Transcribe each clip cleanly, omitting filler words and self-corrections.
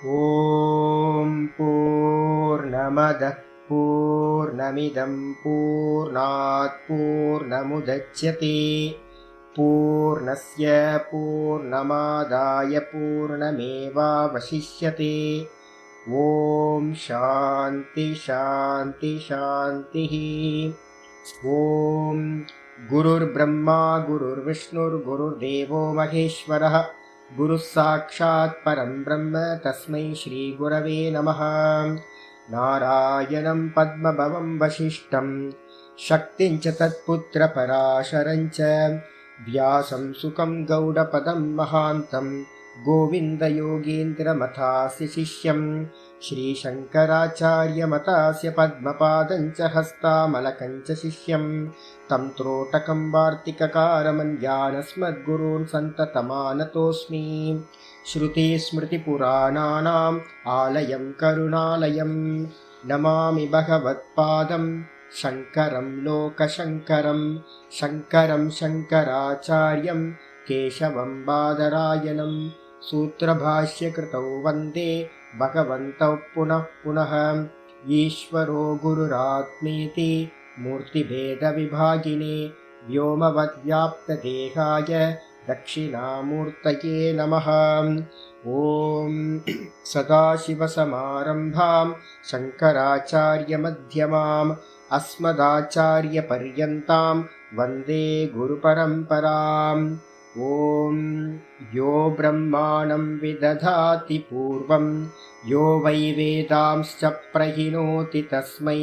ॐ पूर्णमदः पूर्णमिदं पूर्णात् पूर्णमुदच्यते पूर्णस्य पूर्णमादाय पूर्णमेवावशिष्यते। ॐ शान्ति शान्ति शान्तिः। ॐ गुरुर्ब्रह्मा गुरुर्विष्णुर्गुरुर्देवो महेश्वरः गुरुः साक्षात् परं ब्रह्म तस्मै श्रीगुरवे नमः। नारायणं पद्मभवं वसिष्ठं शक्तिं च तत्पुत्रपराशरं च व्यासं सुखं गौडपदं महान्तं गोविन्दयोगीन्द्रमथास्य शिष्यं श्रीशङ्कराचार्यमतास्य पद्मपादं च हस्तामलकं च शिष्यं तं त्रोटकं वार्तिककारमन्यानस्मद्गुरून् सन्ततमानतोऽस्मि। श्रुतिस्मृतिपुराणानाम् आलयं करुणालयं नमामि भगवत्पादं शङ्करं लोकशङ्करं शङ्करं शङ्कराचार्यं केशवं बादरायणं सूत्रभाष्यकृतौ वन्दे भगवन्तौ पुनः पुनः। ईश्वरो गुरुरात्मेति मूर्तिभेदविभागिने व्योमवद्व्याप्तदेहाय दक्षिणामूर्तये नमः। ॐ सदाशिवसमारम्भां शङ्कराचार्यमध्यमाम् अस्मदाचार्यपर्यन्तां वन्दे गुरुपरम्पराम्। ॐ यो ब्रह्माणं विदधाति पूर्वं यो वै वेदांश्च प्रहिणोति तस्मै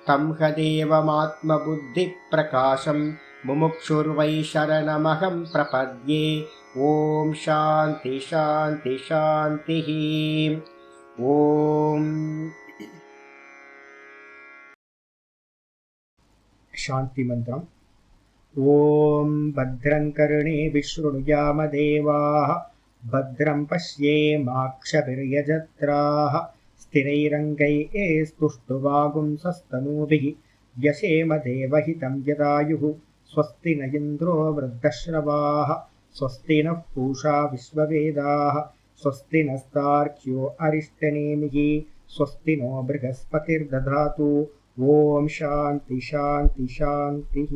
तं हदेवमात्मबुद्धिप्रकाशं मुमुक्षुर्वै शरणमहं प्रपद्ये। ॐ शान्ति शान्ति शान्तिः। ॐ शान्ति मन्त्रम्। ॐ भद्रं कर्णेभिः शृणुयामदेवाः भद्रं पश्येमाक्षभिर्यजत्राः स्थिरैरङ्गैस्तुष्टुवागुंसस्तनूभिः व्यशेम देवहितं यदायुः। स्वस्ति न इन्द्रो वृद्धश्रवाः स्वस्ति नः पूषा विश्ववेदाः स्वस्ति नस्तार्क्ष्यो अरिष्टनेमिः स्वस्ति नो बृहस्पतिर्दधातु। ॐ शान्ति शान्ति शान्तिः।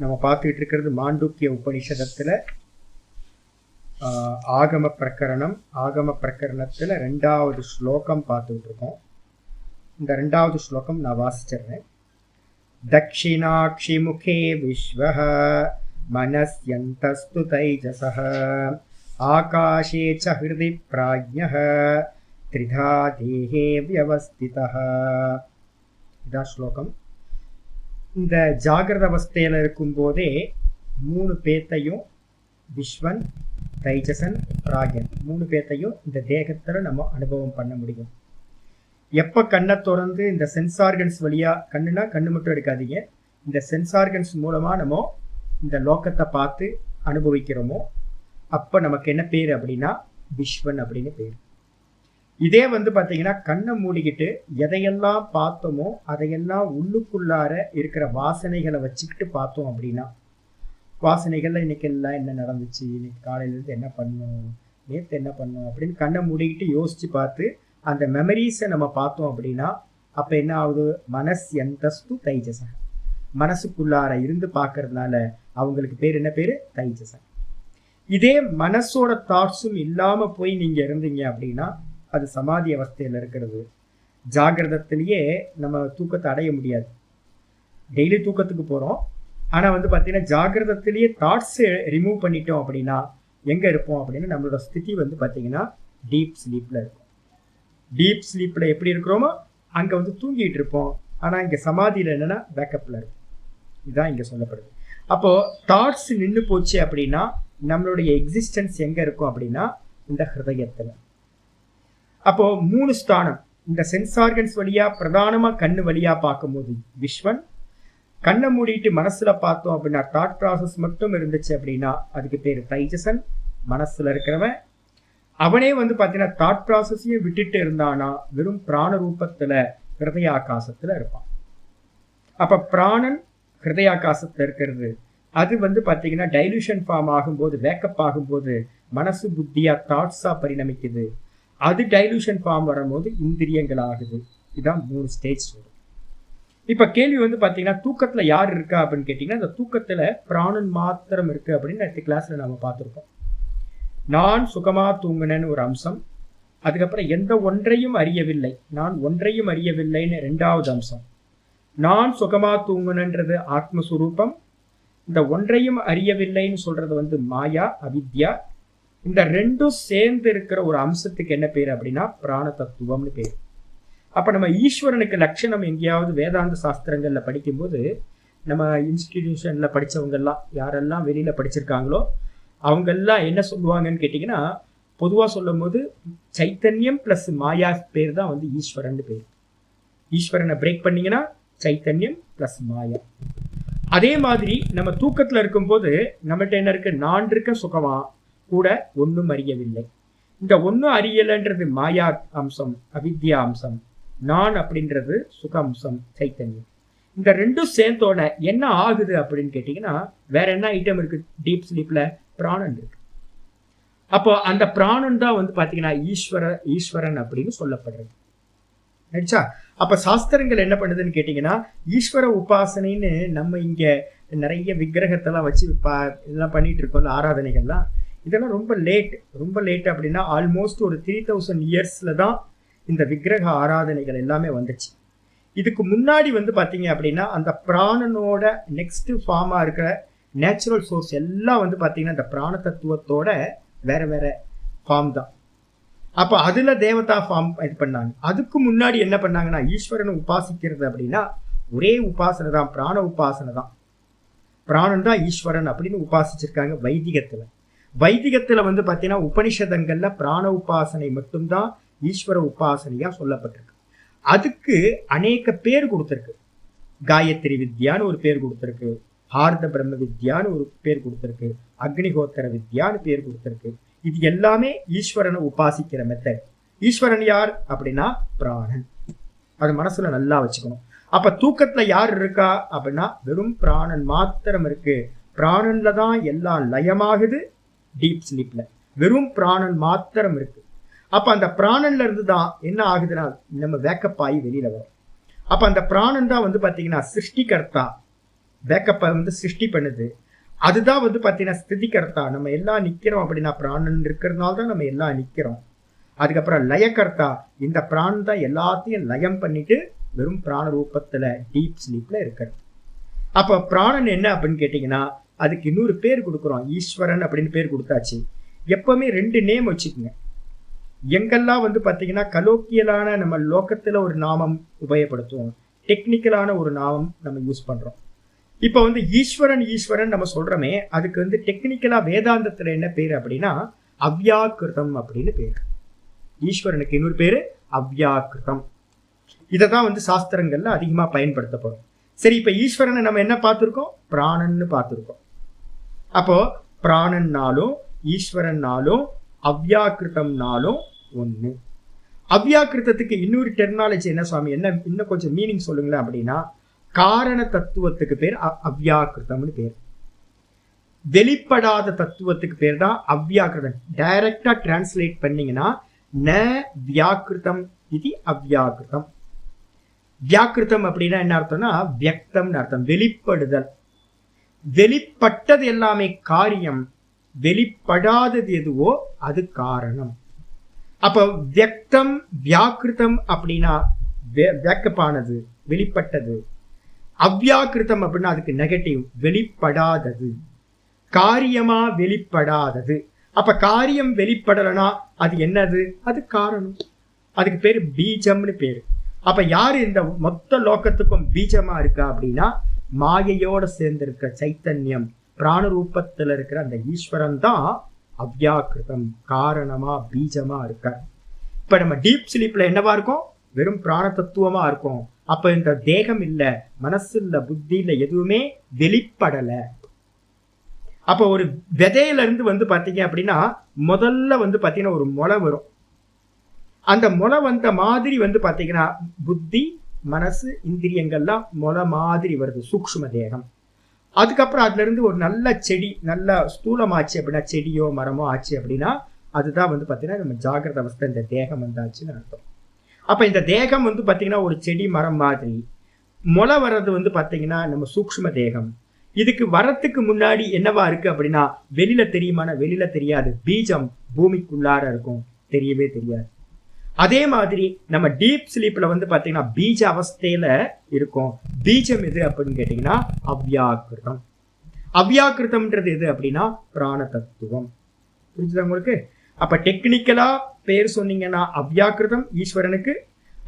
நம்ம பார்த்துக்கிட்டு இருக்கிறது மாண்டூக்கிய உபனிஷதத்தில் ஆகம பிரகரணம். ஆகம பிரகரணத்தில் 2வது ஸ்லோகம் பார்த்துக்கிட்டு இருக்கோம். இந்த 2வது ஸ்லோகம் நான் வாசிச்சிடுறேன். தக்ஷிணாக்ஷி முகே விஸ்வஹ மனஸ்யந்தஸ்து தைஜசஹ ஆகாஷே ச ஹிருதி ப்ராஜ்ஞஹ த்ரிதா தேஹே வியவஸ்திதஹ. இதான் ஸ்லோகம். இந்த ஜாகிரத அவஸ்தையில் இருக்கும்போதே 3 பேத்தையும் விஸ்வன் தைஜசன் பிராக்யன் 3 பேத்தையும் இந்த தேகத்தில் நம்ம அனுபவம் பண்ண முடியும். எப்போ கண்ணை திறந்து இந்த சென்ஸ் ஆர்கன்ஸ் வழியாக, கண்ணுனா கண்ணு மட்டும் எடுக்காதீங்க, இந்த சென்ஸ் ஆர்கன்ஸ் மூலமாக நம்ம இந்த லோகத்தை பார்த்து அனுபவிக்கிறோமோ அப்போ நமக்கு என்ன பேர் அப்படின்னா விஸ்வன் அப்படின்னு பேர். இதே பார்த்தீங்கன்னா கண்ணை மூடிக்கிட்டு எதையெல்லாம் பார்த்தோமோ அதையெல்லாம் உள்ளுக்குள்ளார இருக்கிற வாசனைகளை வச்சுக்கிட்டு பார்த்தோம் அப்படின்னா, வாசனைகள்ல இன்னைக்கு எல்லாம் என்ன நடந்துச்சு, இன்னைக்கு காலையிலேருந்து என்ன பண்ணோம், நேற்று என்ன பண்ணோம் அப்படின்னு கண்ணை மூடிக்கிட்டு யோசிச்சு பார்த்து அந்த மெமரிஸை நம்ம பார்த்தோம் அப்படின்னா அப்போ என்ன ஆகுது? மனஸ்யந்தஸ்து தைஜசன். மனசுக்குள்ளார இருந்து பார்க்கறதுனால அவங்களுக்கு பேர் என்ன பேர்? தைஜசன். இதே மனசோட தாட்ஸும் இல்லாமல் போய் நீங்கள் இருந்தீங்க அப்படின்னா அது சமாதி அவஸ்தையில் இருக்கிறது. ஜாகிரதத்திலேயே நம்ம தூக்கத்தை அடைய முடியாது. டெய்லி தூக்கத்துக்கு போகிறோம், ஆனால் பார்த்தீங்கன்னா ஜாகிரதத்திலேயே தாட்ஸை ரிமூவ் பண்ணிட்டோம் அப்படின்னா எங்கே இருப்போம் அப்படின்னா நம்மளோட ஸ்திதி பார்த்தீங்கன்னா டீப் ஸ்லீப்பில் இருக்கும். டீப் ஸ்லீப்பில் எப்படி இருக்கிறோமோ அங்கே தூங்கிட்டு இருப்போம். ஆனால் இங்கே சமாதியில் என்னென்னா பேக்கப்பில் இருக்கும். இதுதான் இங்கே சொல்லப்படுது. அப்போது தாட்ஸ் நின்று போச்சு அப்படின்னா நம்மளுடைய எக்ஸிஸ்டன்ஸ் எங்கே இருக்கும் அப்படின்னா இந்த ஹிருதயத்தில். அப்போது 3 ஸ்தானம் இந்த சென்ஸ் ஆர்கன்ஸ் வழியாக பிரதானமாக கண்ணு வழியாக பார்க்கும்போது விஸ்வன், கண்ணை மூடிட்டு மனசில் பார்த்தோம் அப்படின்னா தாட் ப்ராசஸ் மட்டும் இருந்துச்சு அப்படின்னா அதுக்கு பேர் தைஜசன், மனசில் இருக்கிறவன். அவனே பார்த்தீங்கன்னா தாட் ப்ராசஸையும் விட்டுட்டு இருந்தானா வெறும் பிராண ரூபத்தில் ஹிருதயாகாசத்தில் இருப்பான். அப்போ பிராணன் ஹிருதயாகாசத்தில் இருக்கிறது அது பார்த்தீங்கன்னா டைலூஷன் ஃபார்ம் ஆகும்போது, வேக்கப் ஆகும்போது மனசு புத்தியா தாட்ஸா பரிணமிக்குது. அது டைலூஷன் ஃபார்ம் வரும்போது இந்திரியங்கள் ஆகுது. இதான் 3 ஸ்டேஜ் வரும். இப்ப கேள்வி வந்து பாத்தீங்கன்னா தூக்கத்துல யார் இருக்கா அப்படின்னு கேட்டீங்கன்னா, இந்த தூக்கத்துல பிராணன் மாத்திரம் இருக்கு அப்படின்னு நேற்று கிளாஸ்ல நாம பார்த்திருக்கோம். நான் சுகமா தூங்குனேன்னு ஒரு அம்சம், அதுக்கப்புறம் எந்த ஒன்றையும் அறியவில்லை, நான் ஒன்றையும் அறியவில்லைன்னு 2வது அம்சம். நான் சுகமா தூங்குனன்றது ஆத்மஸ்வரூபம், இந்த ஒன்றையும் அறியவில்லைன்னு சொல்றது வந்து மாயா அவித்யா. இந்த ரெண்டும் சேர்ந்து இருக்கிற ஒரு அம்சத்துக்கு என்ன பேர் அப்படின்னா பிராண தத்துவம்னு பேர். அப்ப நம்ம ஈஸ்வரனுக்கு லட்சணம் எங்கேயாவது வேதாந்த சாஸ்திரங்கள்ல படிக்கும்போது, நம்ம இன்ஸ்டிடியூஷன்ல படிச்சவங்க எல்லாம் யாரெல்லாம் வெளியில படிச்சிருக்காங்களோ அவங்க எல்லாம் என்ன சொல்லுவாங்கன்னு கேட்டீங்கன்னா, பொதுவா சொல்லும் போது சைத்தன்யம் பிளஸ் மாயா பேர் தான் வந்து ஈஸ்வரன் பேர். ஈஸ்வரனை பிரேக் பண்ணீங்கன்னா சைத்தன்யம் பிளஸ் மாயா. அதே மாதிரி நம்ம தூக்கத்துல இருக்கும்போது நம்மகிட்ட என்ன இருக்கு, நான் இருக்க சுகமா கூட ஒன்னும் அறியவில்லை. இந்த ஒன்னும் அறியலைன்றது மாயா அம்சம், அவித்யா அம்சம். நான் அப்படின்றது சுக அம்சம், சைத்தன்யம். இந்த ரெண்டும் சேர்ந்தோட என்ன ஆகுது அப்படின்னு கேட்டீங்கன்னா, வேற என்ன ஐட்டம் இருக்கு டீப் ஸ்லீப்ல? பிராணன் இருக்கு. அப்போ அந்த பிராணன் தான் வந்து பாத்தீங்கன்னா ஈஸ்வரன் அப்படின்னு சொல்லப்படுறது. ஆயிடுச்சா? அப்ப சாஸ்திரங்கள் என்ன பண்ணுதுன்னு கேட்டீங்கன்னா, ஈஸ்வர உபாசனைன்னு நம்ம இங்க நிறைய விக்கிரகத்தெல்லாம் வச்சு இதெல்லாம் பண்ணிட்டு இருக்கோம்ல, ஆராதனைகள்லாம். இதெல்லாம் ரொம்ப லேட் அப்படின்னா ஆல்மோஸ்ட் ஒரு 3000 இயர்ஸ்ல தான் இந்த விக்கிரக ஆராதனைகள் எல்லாமே வந்துச்சு. இதுக்கு முன்னாடி வந்து பாத்தீங்க அப்படின்னா அந்த பிராணனோட நெக்ஸ்ட் ஃபார்மா இருக்கிற நேச்சுரல் சோர்ஸ் எல்லாம் வந்து பாத்தீங்கன்னா இந்த பிராண தத்துவத்தோட வேற வேற ஃபார்ம் தான். அப்ப அதுல தேவதா ஃபார்ம் இது பண்ணாங்க. அதுக்கு முன்னாடி என்ன பண்ணாங்கன்னா, ஈஸ்வரனை உபாசிக்கிறது அப்படின்னா ஒரே உபாசனை தான், பிராண உபாசனை தான். பிராணன் தான் ஈஸ்வரன் அப்படின்னு உபாசிச்சிருக்காங்க வைதிகத்துல. வைதிகத்துல வந்து பாத்தீங்கன்னா உபனிஷதங்கள்ல பிராண உபாசனை மட்டும்தான் ஈஸ்வர உபாசனையா சொல்லப்பட்டிருக்கு. அதுக்கு அநேக பேர் கொடுத்திருக்கு. காயத்ரி வித்யான்னு ஒரு பேர் கொடுத்திருக்கு, ஹார்த பிரம்ம வித்யான்னு ஒரு பேர் கொடுத்திருக்கு, அக்னிஹோத்திர வித்யான்னு பேர் கொடுத்திருக்கு. இது எல்லாமே ஈஸ்வரனை உபாசிக்கிற மெத்தட். ஈஸ்வரன் யார் அப்படின்னா பிராணன். அது மனசுல நல்லா வச்சுக்கணும். அப்ப தூக்கத்துல யார் இருக்கா அப்படின்னா வெறும் பிராணன் மாத்திரம் இருக்கு. பிராணன்ல தான் எல்லாம் லயமாகுது. டீப் ஸ்லீப்ல வெறும் பிராணன் மாத்திரம் இருக்கு. அப்ப அந்த பிராணன்ல இருந்து தான் என்ன ஆகுதுன்னா நம்ம வேக்கப் ஆகி வெளியில வரும். அப்ப அந்த பிராணன் தான் வந்து பாத்தீங்கன்னா சிருஷ்டிகர்த்தா, வேக்கப்பை வந்து சிருஷ்டி பண்ணுது. அதுதான் வந்து பாத்தீங்கன்னா ஸ்திதிகர்த்தா. நம்ம எல்லாம் நிக்கிறோம் அப்படின்னா பிராணன் இருக்கிறதுனால தான் நம்ம எல்லாம் நிக்கிறோம். அதுக்கப்புறம் லயகர்த்தா, இந்த பிராணன் தான் எல்லாத்தையும் லயம் பண்ணிட்டு வெறும் பிராண ரூபத்துல டீப் ஸ்லீப்ல இருக்கிறது. அப்ப பிராணன் என்ன அப்படின்னு கேட்டீங்கன்னா அதுக்கு இன்னொரு பேர் கொடுக்குறோம், ஈஸ்வரன் அப்படின்னு பேர் கொடுத்தாச்சு. எப்பவுமே 2 நேம் வச்சுக்கோங்க. எங்கெல்லாம் வந்து பாத்தீங்கன்னா கலோக்கியலான நம்ம லோகத்துல ஒரு நாமம் உபயோகப்படுத்துவோம், டெக்னிக்கலான ஒரு நாமம் நம்ம யூஸ் பண்றோம். இப்ப வந்து ஈஸ்வரன் நம்ம சொல்றோமே, அதுக்கு வந்து டெக்னிக்கலா வேதாந்தத்துல என்ன பேரு அப்படின்னா அவ்யாக்கிருதம் அப்படின்னு பேரு. ஈஸ்வரனுக்கு இன்னொரு பேரு அவ்யாக்கிருதம். இததான் வந்து சாஸ்திரங்கள்ல அதிகமா பயன்படுத்தப்படும். சரி, இப்ப ஈஸ்வரனை நம்ம என்ன பார்த்திருக்கோம்? பிராணன்னு பார்த்திருக்கோம். அப்போ பிராணன்னாலும் ஈஸ்வரன்னாலும் அவ்யாக்கிருதம்னாலும் ஒண்ணு. அவ்யாக்கிருதத்துக்கு இன்னொரு டெர்மினாலஜி என்ன சுவாமி, என்ன இன்னும் கொஞ்சம் மீனிங் சொல்லுங்களேன் அப்படின்னா, காரண தத்துவத்துக்கு பேர் அவ்யாக்கிருதம்னு பேர். வெளிப்படாத தத்துவத்துக்கு பேர் தான் அவ்யாக்கிருதம். டைரக்டா டிரான்ஸ்லேட் பண்ணீங்கன்னா ந வியாக்கிருதம் இது அவ்யாக்கிருதம். வியாக்கிருதம் அப்படின்னா என்ன அர்த்தம்னா வியக்தம்னு அர்த்தம், வெளிப்படுதல். வெளிப்பட்டது எல்லாமே காரியம், வெளிப்படாதது எதுவோ அது காரணம். அப்ப வியக்தம் வியாக்கிருதம் அப்படின்னா வியக்கப்பானது, வெளிப்பட்டது. அவ்யாக்கிருதம் அப்படின்னா அதுக்கு நெகட்டிவ், வெளிப்படாதது, காரியமா வெளிப்படாதது. அப்ப காரியம் வெளிப்படலனா அது என்னது? அது காரணம். அதுக்கு பேரு பீஜம்னு பேரு. அப்ப யாரு இந்த மொத்த லோகத்துக்கும் பீஜமா இருக்கா அப்படின்னா மாயையோட சேர்ந்து இருக்கிற சைத்தன்யம், பிராண ரூபத்துல இருக்கிற அந்த ஈஸ்வரன் தான் அவ்யாக்கிருதம், காரணமா பீஜமா இருக்கார். இப்ப நம்ம டீப் ஸ்லீப்ல என்னவா இருக்கும்? வெறும் பிராண தத்துவமா இருக்கும். அப்ப இந்த தேகம் இல்ல, மனசு இல்ல, புத்தி இல்ல, எதுவுமே வெளிப்படல. அப்ப ஒரு விதையில இருந்து வந்து பாத்தீங்க அப்படின்னா முதல்ல வந்து பாத்தீங்கன்னா ஒரு முளை வரும். அந்த முளை வந்த மாதிரி வந்து பாத்தீங்கன்னா புத்தி மனசு இந்திரியங்கள்லாம் முளை மாதிரி வருது, சூக்ஷ்ம தேகம். அதுக்கப்புறம் அதுல இருந்து ஒரு நல்ல செடி, நல்ல ஸ்தூலமாச்சு அப்படின்னா, செடியோ மரமோ ஆச்சு அப்படின்னா, அதுதான் வந்து பார்த்தீங்கன்னா நம்ம ஜாகிரத அவஸ்தை, இந்த தேகம் வந்தாச்சுன்னு அர்த்தம். அப்ப இந்த தேகம் வந்து பார்த்தீங்கன்னா ஒரு செடி மரம் மாதிரி, முளை வர்றது வந்து பார்த்தீங்கன்னா நம்ம சூக்ஷ்ம தேகம். இதுக்கு வரத்துக்கு முன்னாடி என்னவா இருக்கு அப்படின்னா, வெளியில தெரியுமான, வெளியில தெரியாது, பீஜம் பூமிக்குள்ளார இருக்கும், தெரியவே தெரியாது. அதே மாதிரி நம்ம டீப் ஸ்லீப்ல வந்து பாத்தீங்கன்னா பீஜ அவஸ்தையில இருக்கும். பீஜம் எது அப்படின்னு கேட்டீங்கன்னா அவ்யாக்கிருதம். அவ்யாக்கிருதம்ன்றது எது அப்படின்னா பிராண தத்துவம். புரிஞ்சுதா உங்களுக்கு? அப்ப டெக்னிக்கலா பேர் சொன்னீங்கன்னா அவ்யாக்கிருதம் ஈஸ்வரனுக்கு.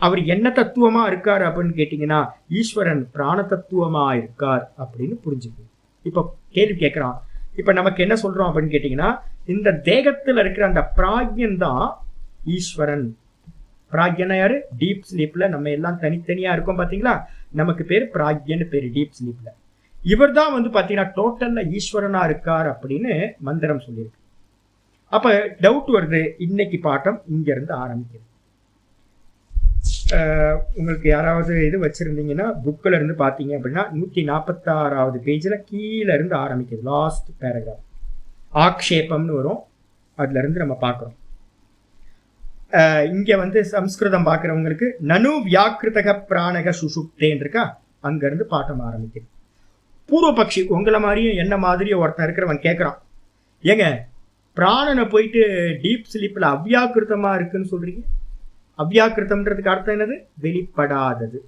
அவர் என்ன தத்துவமா இருக்காரு அப்படின்னு கேட்டீங்கன்னா ஈஸ்வரன் பிராண தத்துவமா இருக்கார் அப்படின்னு புரிஞ்சுக்கணும். இப்ப கேள்வி கேட்கிறான், இப்ப நமக்கு என்ன சொல்றோம் அப்படின்னு கேட்டீங்கன்னா, இந்த தேகத்துல இருக்கிற அந்த பிராக்யன் தான் ஈஸ்வரன். பிராக்யனா யாரு? டீப் ஸ்லீப்ல நம்ம எல்லாம் தனித்தனியா இருக்கோம் பாத்தீங்களா, நமக்கு பேர் பிராக்யன்னு பேரு டீப் ஸ்லீப்ல. இவர் தான் வந்து பாத்தீங்கன்னா டோட்டல்ல ஈஸ்வரனா இருக்கார் அப்படின்னு மந்திரம் சொல்லியிருக்கு. அப்ப டவுட் வருது, இன்னைக்கு பாட்டம் இங்க இருந்து ஆரம்பிக்குது. உங்களுக்கு யாராவது இது வச்சிருந்தீங்கன்னா புக்கில் இருந்து பார்த்தீங்க அப்படின்னா 146வது பேஜில் கீழே இருந்து ஆரம்பிக்குது, லாஸ்ட் பேராகிராஃப். ஆக்ஷேபம்னு வரும், அதுல இருந்து நம்ம பார்க்குறோம். இங்க வந்து சம்ஸ்கிருதம் பார்க்குறவங்களுக்கு நனு வியாக்கிருதக பிராணக சுசுப்தேன் இருக்கா, அங்கிருந்து பாட்டம் ஆரம்பிக்குது. பூர்வபக்ஷி உங்களை மாதிரியும் என்ன மாதிரியும் ஒருத்தன் இருக்கிறவன் கேட்குறான், ஏங்க பிராணனை போயிட்டு டீப் ஸ்லீப்ல அவ்யாக்கிருத்தமா இருக்குன்னு சொல்றீங்க, அவ்யாக்கிருத்தம்ன்றதுக்கு அர்த்தம் என்னது? வெளிப்படாதது.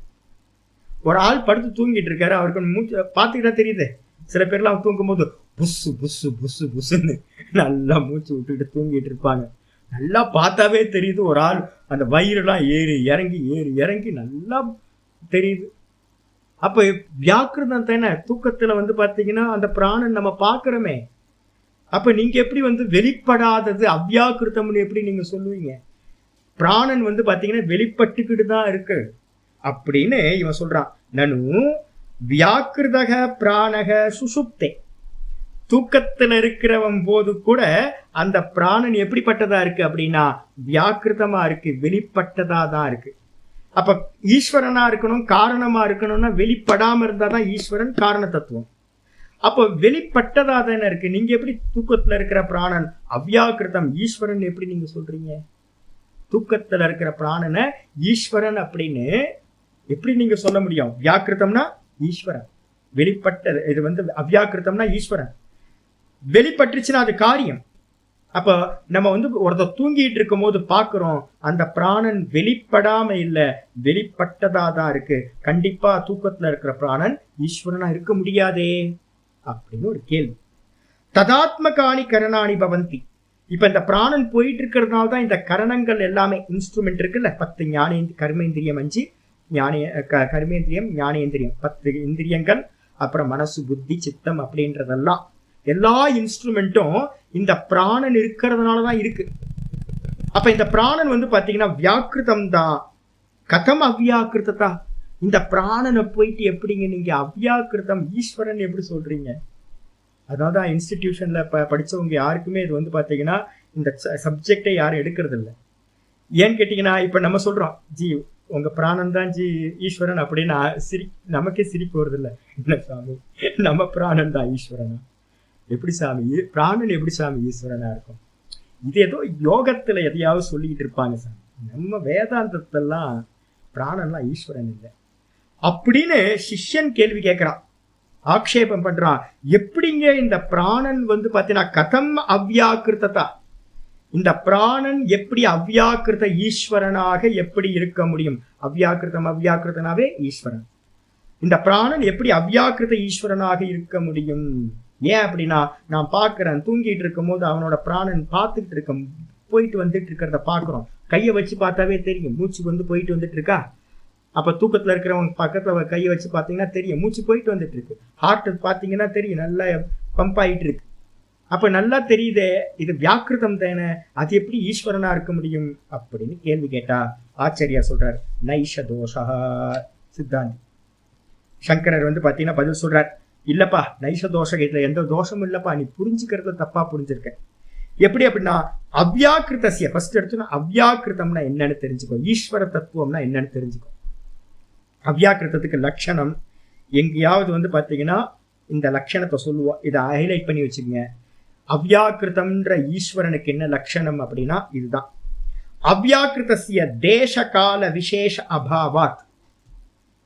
ஒரு ஆள் படுத்து தூங்கிட்டு இருக்காரு, அவருக்கு மூச்சு பார்த்துக்கிட்டா தெரியுது. சில பேர்லாம் தூங்கும் போது புஸ்ஸு புஸ்ஸு புஸ்ஸு புஸ்ஸுன்னு நல்லா மூச்சு விட்டுட்டு தூங்கிட்டு இருப்பாங்க. நல்லா பார்த்தாவே தெரியுது ஒரு ஆள் அந்த வயிறுலாம் ஏறி இறங்கி நல்லா தெரியுது. அப்ப வியாக்கிருதம் தானே தூக்கத்துல வந்து பாத்தீங்கன்னா அந்த பிராணன் நம்ம பார்க்கிறோமே. அப்ப நீங்க எப்படி வந்து வெளிப்படாதது அவ்யாக்கிருத்தம்னு எப்படி நீங்க சொல்லுவீங்க? பிராணன் வந்து பாத்தீங்கன்னா வெளிப்பட்டுக்கிட்டு தான் இருக்கு அப்படின்னு இவன் சொல்றான். நனு வியாக்கிருதக பிராணக சுசுப்தே, தூக்கத்துல இருக்கிறவன் போது கூட அந்த பிராணன் எப்படிப்பட்டதா இருக்கு அப்படின்னா வியாக்கிருதமா இருக்கு, வெளிப்பட்டதா தான் இருக்கு. அப்ப ஈஸ்வரனா இருக்கணும், காரணமா இருக்கணும்னா வெளிப்படாம இருந்தாதான் ஈஸ்வரன் காரண தத்துவம். அப்போ வெளிப்பட்டதா தானே இருக்கு. நீங்க எப்படி தூக்கத்துல இருக்கிற பிராணன் அவ்யாக்கிருதம் ஈஸ்வரன் எப்படி நீங்க சொல்றீங்க? தூக்கத்துல இருக்கிற பிராணனை ஈஸ்வரன் அப்படின்னு எப்படி நீங்க சொல்ல முடியும்? வியாக்கிருத்தம்னா ஈஸ்வரன், வெளிப்பட்ட இது வந்து அவ்யாக்கிருத்தம்னா ஈஸ்வரன். வெளிப்பட்டுச்சுன்னா அது காரியம். அப்ப நம்ம வந்து ஒருத்தர் தூங்கிட்டு இருக்கும் போது பாக்குறோம், அந்த பிராணன் வெளிப்படாம இல்ல, வெளிப்பட்டதா தான் இருக்கு. கண்டிப்பா தூக்கத்துல இருக்கிற பிராணன் ஈஸ்வரனா இருக்க முடியாதே அப்படின்னு ஒரு கேள்வி. ததாத்மகாணி கரணாணி பவந்தி. இப்ப இந்த பிராணன் போயிட்டு இருக்கிறதுனால தான் இந்த கரணங்கள் எல்லாமே இன்ஸ்ட்ருமெண்ட் இருக்குல்ல, 10 கர்மேந்திரியம், 5 கர்மேந்திரியம், ஞானேந்திரியம், 10 இந்திரியங்கள், அப்புறம் மனசு புத்தி சித்தம் அப்படின்றதெல்லாம் எல்லா இன்ஸ்ட்ருமெண்ட்டும் இந்த பிராணன் இருக்கிறதுனாலதான் இருக்கு. அப்ப இந்த பிராணன் வந்து பாத்தீங்கன்னா வியாக்கிருதம் தான். கதம் அவ்யாக்கிருத்தா? இந்த பிராணனை போயிட்டு எப்படிங்க நீங்க அவ்யாக்கிருதம் ஈஸ்வரன் எப்படி சொல்றீங்க? அதாவது இன்ஸ்டிடியூஷன்ல படிச்சவங்க யாருக்குமே இது வந்து பாத்தீங்கன்னா இந்த சப்ஜெக்டை யாரும் எடுக்கிறது இல்லை. ஏன்னு கேட்டீங்கன்னா இப்ப நம்ம சொல்றோம் ஜி உங்க பிராணன் தான் ஜி ஈஸ்வரன் அப்படின்னா நமக்கே சிரிப்பு வருது இல்லை. என்ன சாமி, நம்ம பிராணன் தான் ஈஸ்வரனா? எப்படி சாமி பிராணன் எப்படி சாமி ஈஸ்வரனா இருக்கும்? இது ஏதோ யோகத்துல எதையாவது சொல்லிக்கிட்டு இருப்பாங்க சாமி. நம்ம வேதாந்தத்தெல்லாம் பிராணன்லாம் ஈஸ்வரன் இல்லை அப்படின்னு சிஷ்யன் கேள்வி கேட்கிறான், ஆக்ஷேபம் பண்றான். எப்படிங்க இந்த பிராணன் வந்து பாத்தீங்கன்னா கதம் அவ்யாக்கிருத்தா, இந்த பிராணன் எப்படி அவ்யாக்கிருத ஈஸ்வரனாக எப்படி இருக்க முடியும்? அவ்யாக்கிருதனாவே ஈஸ்வரன். இந்த பிராணன் எப்படி அவ்யாக்கிருத ஈஸ்வரனாக இருக்க முடியும்? ஏன் அப்படின்னா நான் பாக்குறேன், தூங்கிட்டு இருக்கும் போது அவனோட பிராணன் பார்த்துக்கிட்டு இருக்க, போயிட்டு வந்துட்டு இருக்கிறத பாக்குறோம். கையை வச்சு பார்த்தாவே தெரியும் மூச்சு வந்து போயிட்டு வந்துட்டு இருக்கா. அப்ப தூக்கத்துல இருக்கிறவங்க பக்கத்துல கையை வச்சு பாத்தீங்கன்னா தெரியும் மூச்சு போயிட்டு வந்துட்டு இருக்கு. ஹார்ட் பாத்தீங்கன்னா தெரியும் நல்லா பம்ப் ஆயிட்டு இருக்கு. அப்ப நல்லா தெரியுதே இது வியாக்கிருதம் தானே, அது எப்படி ஈஸ்வரனா இருக்க முடியும் அப்படின்னு கேள்வி கேட்டா ஆச்சரியா சொல்றார், நைஷ தோஷா. சித்தாந்தி சங்கரர் வந்து பாத்தீங்கன்னா பதில் சொல்றார், இல்லப்பா நைஷ தோஷம், இதுல எந்த தோஷமும் இல்லப்பா, நீ புரிஞ்சுக்கிறத தப்பா புரிஞ்சிருக்க. எப்படி அப்படின்னா அவ்யாக்கிருத்திய ஃபர்ஸ்ட் எடுத்துன்னா அவ்யாக்கிருத்தம்னா என்னன்னு தெரிஞ்சுக்கோ, ஈஸ்வர தத்துவம்னா என்னன்னு தெரிஞ்சுக்கோ. அவ்யாக்கிருத்தத்துக்கு லட்சணம் எங்கேயாவது வந்து பாத்தீங்கன்னா இந்த லட்சணத்தை சொல்லுவோம். இதை ஹைலைட் பண்ணி வச்சுக்கோங்க. அவ்யாக்கிருதம்ன்ற ஈஸ்வரனுக்கு என்ன லட்சணம் அப்படின்னா இதுதான். அவ்யாக்கிருதஸ்ய தேச கால விசேஷ அபாவாத்.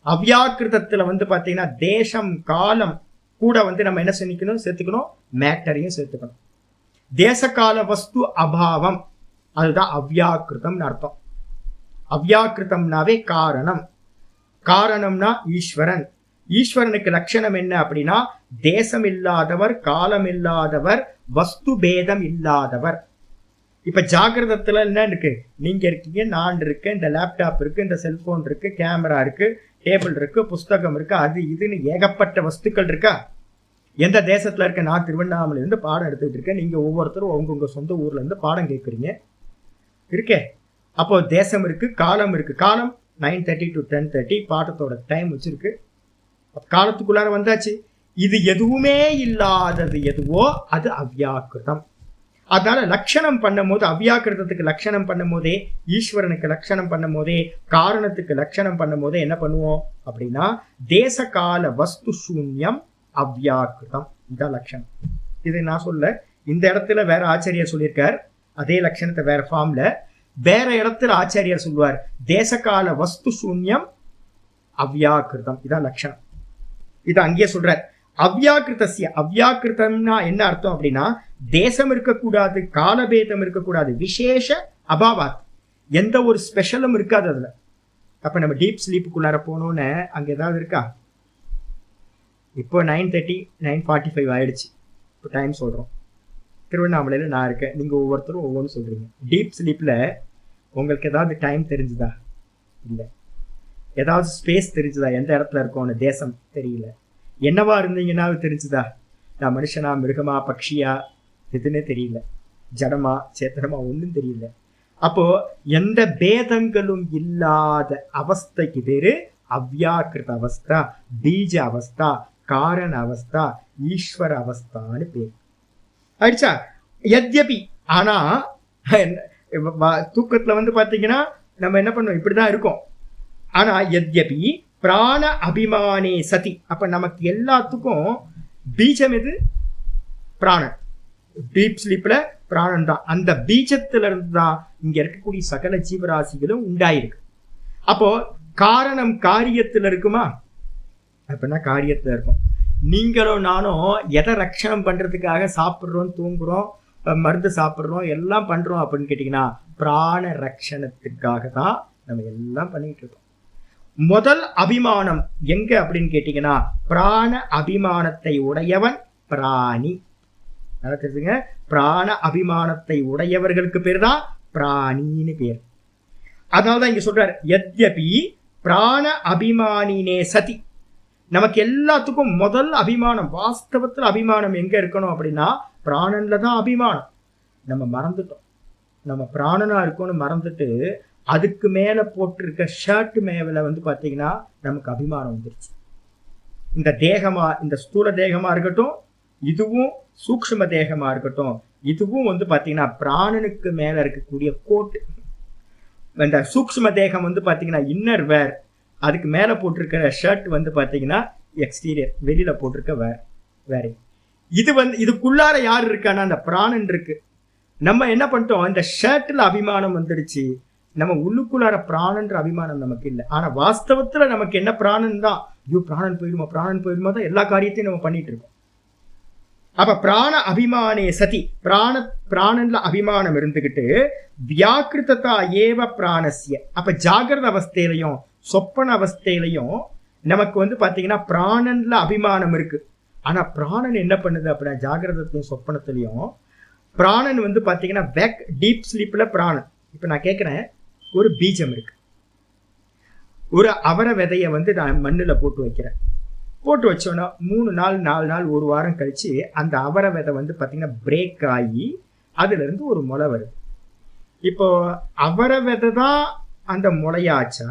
அவ்யாக்கிருதத்துல வந்து பாத்தீங்கன்னா தேசம் காலம் கூட வந்து நம்ம என்ன சேர்த்துக்கணும், மேட்டரையும் சேர்த்துக்கணும். தேச கால வஸ்து அபாவம், அதுதான் அவ்யாக்கிருதம்னு அர்த்தம். அவ்யாக்கிருதம்னாவே காரணம். காரணம்னா ஈஸ்வரன். ஈஸ்வரனுக்கு லட்சணம் என்ன அப்படின்னா தேசம் இல்லாதவர், காலம் இல்லாதவர், வஸ்து பேதம் இல்லாதவர். இப்ப ஜாகிரதத்துல என்ன இருக்கு, நீங்க இருக்கீங்க, நான் இருக்கேன், இந்த லேப்டாப் இருக்கு, இந்த செல்போன் இருக்கு, கேமரா இருக்கு, டேபிள் இருக்கு, புஸ்தகம் இருக்கு, அது இதுன்னு ஏகப்பட்ட வஸ்துக்கள் இருக்கா. எந்த தேசத்துல இருக்க, நான் திருவண்ணாமலை இருந்து பாடம் எடுத்துக்கிட்டு இருக்கேன், நீங்க ஒவ்வொருத்தரும் உங்க சொந்த ஊர்ல இருந்து பாடம் கேட்குறீங்க இருக்கே. அப்போ தேசம் இருக்கு, காலம் இருக்கு. காலம் 9:30 to 10:30 பாடத்தோட டைம் வச்சிருக்கு. காலத்துக்குள்ளார வந்தாச்சு. இது எதுவுமே இல்லாதது எதுவோ அது அவ்யாக்கிருதம். அதனால லட்சணம் பண்ணும் போது, அவ்யாக்கிருதத்துக்கு லட்சணம் பண்ணும் போதே, ஈஸ்வரனுக்கு லட்சணம் பண்ணும் போதே, காரணத்துக்கு லட்சணம் பண்ணும் போதே என்ன பண்ணுவோம் அப்படின்னா தேச கால வஸ்து சூன்யம் அவ்யாக்கிருதம். இதான் லட்சணம். இது நான் சொல்ல, இந்த இடத்துல வேற ஆச்சாரியர் சொல்லியிருக்கார் அதே லட்சணத்தை வேற ஃபார்ம்ல. வேற இடத்துல ஆச்சாரியர் சொல்லுவார் தேச கால வஸ்து சூன்யம் அவ்யாக்கிருதம். இதான் லட்சணம். இது அங்கேயே சொல்றார். அவ்யாக்கிருதஸ்ய, அவ்யாக்கிருதம்னா என்ன அர்த்தம் அப்படின்னா தேசம் இருக்கக்கூடாது, காலபேதம் இருக்கக்கூடாது, விசேஷ அபாவாத், எந்த ஒரு ஸ்பெஷலும் இருக்காது அதுல. அப்ப நம்ம டீப் ஸ்லீப்புக்குள்ளார போனோன்னு அங்க ஏதாவது இருக்கா? இப்போ 9:30 9:45 ஆயிடுச்சு. இப்போ டைம் சொல்றோம். திருவண்ணாமலையில நான் இருக்கேன், நீங்க ஒவ்வொருத்தரும் ஒவ்வொன்றும் சொல்றீங்க. டீப் ஸ்லீப்ல உங்களுக்கு ஏதாவது டைம் தெரிஞ்சுதா? இல்லை. ஏதாவது ஸ்பேஸ் தெரிஞ்சுதா? எந்த இடத்துல இருக்கோன்னு தேசம் தெரியல. என்னவா இருந்தீங்கன்னா தெரிஞ்சுதா? நான் மனுஷனா, மிருகமா, பக்ஷியா, எதுன்னே தெரியல. ஜடமா, சேத்தனமா, ஒன்றும் தெரியல. அப்போ எந்த பேதங்களும் இல்லாத அவஸ்தைக்கு பேரு அவ்யாக்கிருத அவஸ்தா, பீஜ அவஸ்தா, காரண அவஸ்தா, ஈஸ்வர அவஸ்தான்னு பேர். ஆயிடுச்சா? யத்யபி, ஆனா தூக்கத்துல வந்து பாத்தீங்கன்னா நம்ம என்ன பண்ணுவோம், இப்படிதான் இருக்கும். ஆனா யத்யபி பிராண அபிமானே சதி. அப்ப நமக்கு எல்லாத்துக்கும் பீஜம் எது? பிராணன். டீப் ஸ்லீப்ல பிராணன் தான். அந்த பீஜத்துல இருந்து தான் இங்க இருக்கக்கூடிய சகல ஜீவராசிகளும் உண்டாயிருக்கு. அப்போ காரணம் காரியத்துல இருக்குமா? அப்படின்னா காரியத்துல இருக்கும். நீங்களும் நானும் எதை ரட்சணம் பண்றதுக்காக சாப்பிட்றோம், தூங்குறோம், மருந்து சாப்பிட்றோம், எல்லாம் பண்றோம் அப்படின்னு கேட்டீங்கன்னா பிராண ரட்சணத்துக்காக தான் நம்ம எல்லாம் பண்ணிட்டு இருக்கோம். முதல் அபிமானம் எங்க அப்படின்னு கேட்டீங்கன்னா பிராண அபிமானத்தை உடையவன் பிராணி. நல்லா தெரிஞ்சுங்க, பிராண அபிமானத்தை உடையவர்களுக்கு பேர் தான் பிராணின்னு பேர். அதனாலதான் இங்க சொல்றாரு யத்யபி பிராண அபிமானினே சதி. நமக்கு எல்லாத்துக்கும் முதல் அபிமானம், வாஸ்தவத்துல அபிமானம் எங்க இருக்கணும் அப்படின்னா பிராணன்ல தான் அபிமானம். நம்ம மறந்துட்டோம், நம்ம பிராணனா இருக்கோம்னு மறந்துட்டு அதுக்கு மேல போட்டிருக்க ஷர்ட் மேல வந்து பாத்தீங்கன்னா நமக்கு அபிமானம் வந்துருச்சு. இந்த தேகமா, இந்த ஸ்தூல தேகமா இருக்கட்டும், இதுவும் சூக்ஷ்ம தேகமா இருக்கட்டும், இதுவும் வந்து பாத்தீங்கன்னா பிராணனுக்கு மேல இருக்கக்கூடிய கோட்டு. இந்த சூக்ஷ்ம தேகம் வந்து பாத்தீங்கன்னா இன்னர் வேர், அதுக்கு மேல போட்டிருக்கிற ஷர்ட் வந்து பாத்தீங்கன்னா எக்ஸ்டீரியர், வெளியில போட்டிருக்க வேற. இது வந்து இதுக்குள்ளார யார் இருக்கான்னா அந்த பிராணன் இருக்கு. நம்ம என்ன பண்ணிட்டோம், இந்த ஷர்ட்ல அபிமானம் வந்துடுச்சு, நம்ம உள்ளுக்குள்ளார பிராணன்ற அபிமானம் நமக்கு இல்லை. ஆனா வாஸ்தவத்துல நமக்கு என்ன பிராணன் தான். ஐயோ பிராணன் போயிடுமா, பிராணன் போயிடுமா தான் எல்லா காரியத்தையும் நம்ம பண்ணிட்டு இருக்கோம். அப்ப பிராண அபிமானே சதி, பிராணன்ல அபிமானம் இருந்துகிட்டு வியாக்கிருதா ஏவ பிராணஸ்ய. அப்ப ஜாகிரத அவஸ்தையிலையும் சொப்பன அவஸ்தையிலையும் நமக்கு வந்து பாத்தீங்கன்னா பிராணன்ல அபிமானம் இருக்கு. ஆனா பிராணன் என்ன பண்ணுது அப்படின்னா ஜாகிரதத்தையும் சொப்பனத்திலையும் பிராணன் வந்து பாத்தீங்கன்னா டீப் ஸ்லீப்ல பிராணன். இப்ப நான் கேட்கிறேன், ஒரு பீஜம் இருக்கு, ஒரு அவரை விதைய வந்து நான் மண்ணுல போட்டு வைக்கிறேன். போட்டு வச்சோன்னா 3 நாள் 4 நாள் 1 வாரம் கழிச்சு அந்த அவரை விதை வந்து பாத்தீங்கன்னா பிரேக் ஆகி அதுல இருந்து ஒரு முளை வருது. இப்போ அவரை விதை தான் அந்த முளையாச்சா,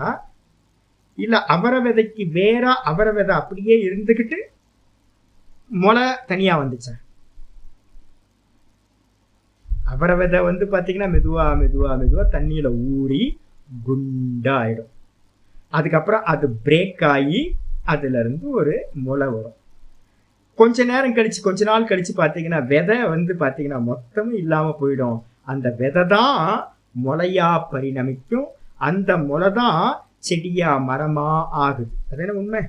இல்ல அவரை விதைக்கு வேற அவரை விதை அப்படியே இருந்துகிட்டு முளை தனியா வந்துச்சா? அவரை விதை வந்து பாத்தீங்கன்னா மெதுவா மெதுவா மெதுவா தண்ணியில ஊறி குண்டா ஆயிடும். அதுக்கப்புறம் அது பிரேக் ஆகி அதுல இருந்து ஒரு முளை வரும். கொஞ்ச நேரம் கழிச்சு, கொஞ்ச நாள் கழிச்சு பார்த்தீங்கன்னா விதை வந்து பார்த்தீங்கன்னா மொத்தமும் இல்லாம போயிடும். அந்த விதை தான் முளையா பரிணமிக்கும். அந்த முளை தான் செடியா மரமா ஆகுது. அதான உண்மை.